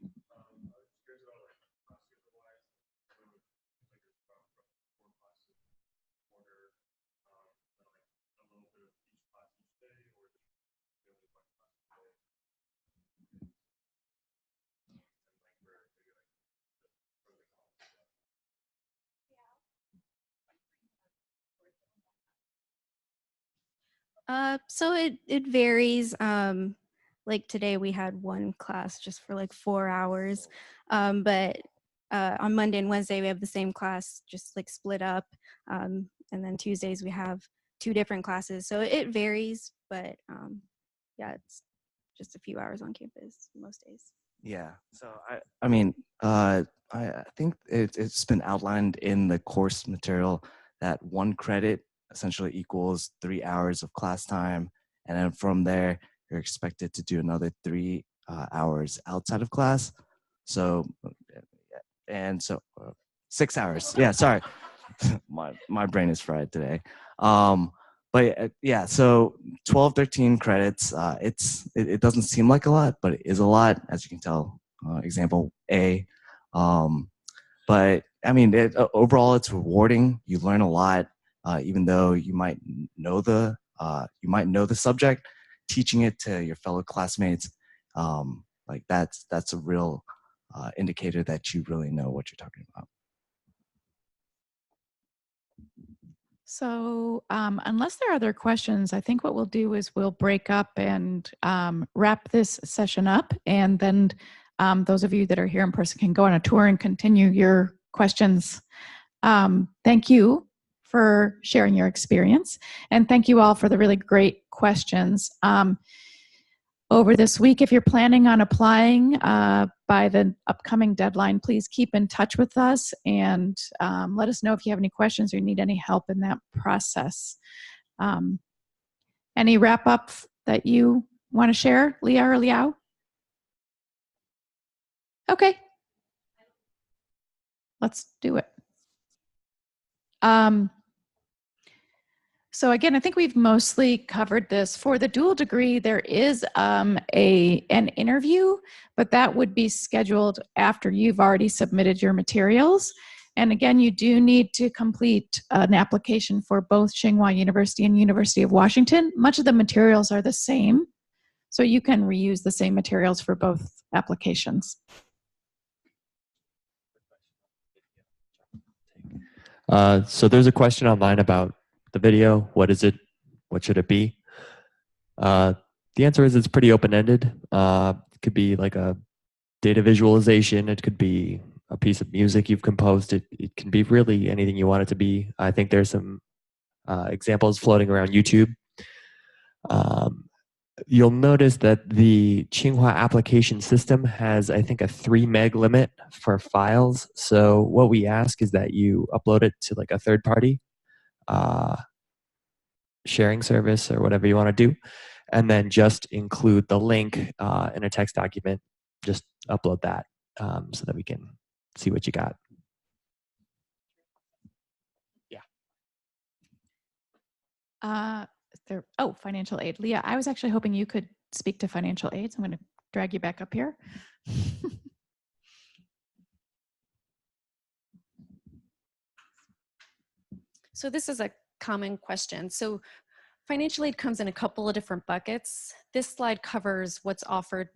So it varies. like today we had one class just for like 4 hours. But on Monday and Wednesday we have the same class, just like split up. And then Tuesdays we have 2 different classes. So it varies, but yeah, it's just a few hours on campus most days. Yeah. So I mean, I think it's been outlined in the course material that 1 credit essentially equals 3 hours of class time, and then from there you're expected to do another 3 hours outside of class. So, and so 6 hours. Yeah. Sorry, my brain is fried today. But yeah, so 12, 13 credits, it doesn't seem like a lot, but it is a lot, as you can tell, example A. But I mean, overall it's rewarding. You learn a lot, even though you might know the subject. Teaching it to your fellow classmates, like that's a real indicator that you really know what you're talking about. So unless there are other questions, I think what we'll do is we'll break up and wrap this session up. And then those of you that are here in person can go on a tour and continue your questions. Thank you for sharing your experience. And thank you all for the really great questions. Over this week, if you're planning on applying by the upcoming deadline, please keep in touch with us and let us know if you have any questions or need any help in that process. Any wrap-up that you want to share, Leah or Liao? Okay. Let's do it. So again, I think we've mostly covered this. For the dual degree, there is an interview, but that would be scheduled after you've already submitted your materials. And again, you do need to complete an application for both Tsinghua University and University of Washington. Much of the materials are the same, so you can reuse the same materials for both applications. So there's a question online about the video. What is it? What should it be? The answer is it's pretty open-ended. It could be like a data visualization. It could be a piece of music you've composed. It can be really anything you want it to be. I think there's some examples floating around YouTube. You'll notice that the Tsinghua application system has, I think, a 3 meg limit for files. So what we ask is that you upload it to like a third-party sharing service or whatever you want to do, and then just include the link in a text document. Just upload that so that we can see what you got. Yeah. Financial aid. Leah, I was actually hoping you could speak to financial aid, so I'm going to drag you back up here. So this is a common question. So financial aid comes in a couple of different buckets. This slide covers what's offered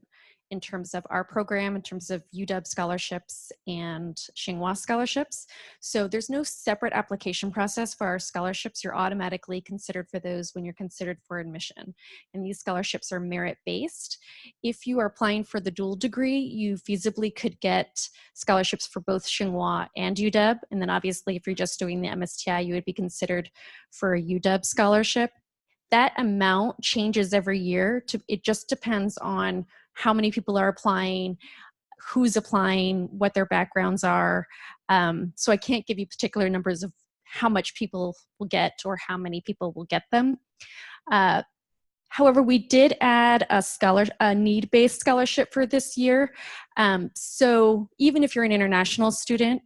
in terms of our program, in terms of UW scholarships and Tsinghua scholarships. So there's no separate application process for our scholarships. You're automatically considered for those when you're considered for admission. And these scholarships are merit-based. If you are applying for the dual degree, you feasibly could get scholarships for both Tsinghua and UW. And then obviously, if you're just doing the MSTI, you would be considered for a UW scholarship. That amount changes every year. It just depends on how many people are applying, who's applying, what their backgrounds are. So I can't give you particular numbers of how much people will get or how many people will get them. However, we did add a need-based scholarship for this year. So even if you're an international student,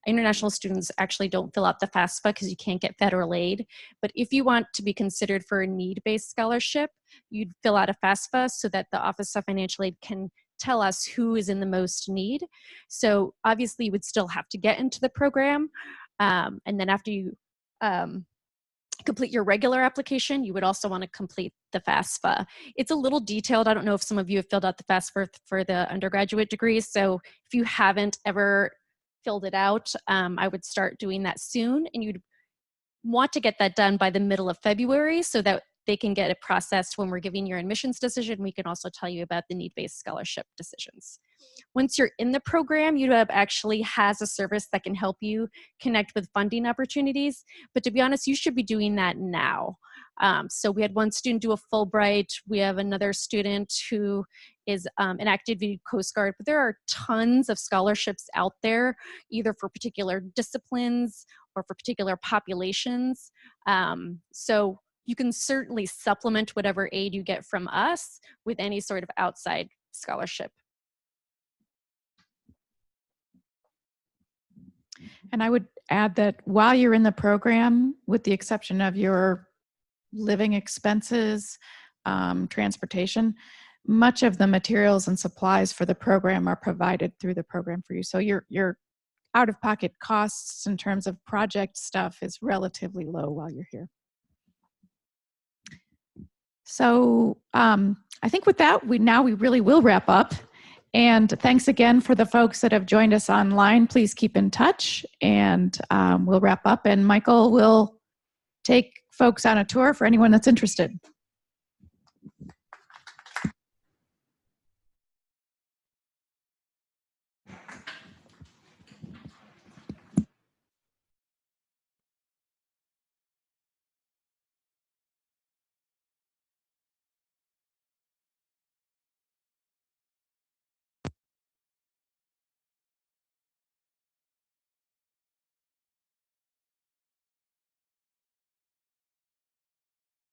international students actually don't fill out the FAFSA because you can't get federal aid. But if you want to be considered for a need-based scholarship, you'd fill out a FAFSA so that the Office of Financial Aid can tell us who is in the most need. So obviously you would still have to get into the program. And then after you complete your regular application, you would also want to complete the FAFSA. It's a little detailed. I don't know if some of you have filled out the FAFSA for the undergraduate degrees. So if you haven't ever filled it out, I would start doing that soon, and you'd want to get that done by the middle of February so that they can get it processed when we're giving your admissions decision. We can also tell you about the need-based scholarship decisions. Once you're in the program, UW actually has a service that can help you connect with funding opportunities. But to be honest, you should be doing that now. So we had one student do a Fulbright. We have another student who is an active duty Coast Guard. But there are tons of scholarships out there, either for particular disciplines or for particular populations. So you can certainly supplement whatever aid you get from us with any sort of outside scholarship. And I would add that while you're in the program, with the exception of your living expenses, transportation, much of the materials and supplies for the program are provided through the program for you. So your out-of-pocket costs in terms of project stuff is relatively low while you're here. So I think with that, we really will wrap up. And thanks again for the folks that have joined us online. Please keep in touch, and we'll wrap up. And Michael will take folks on a tour for anyone that's interested.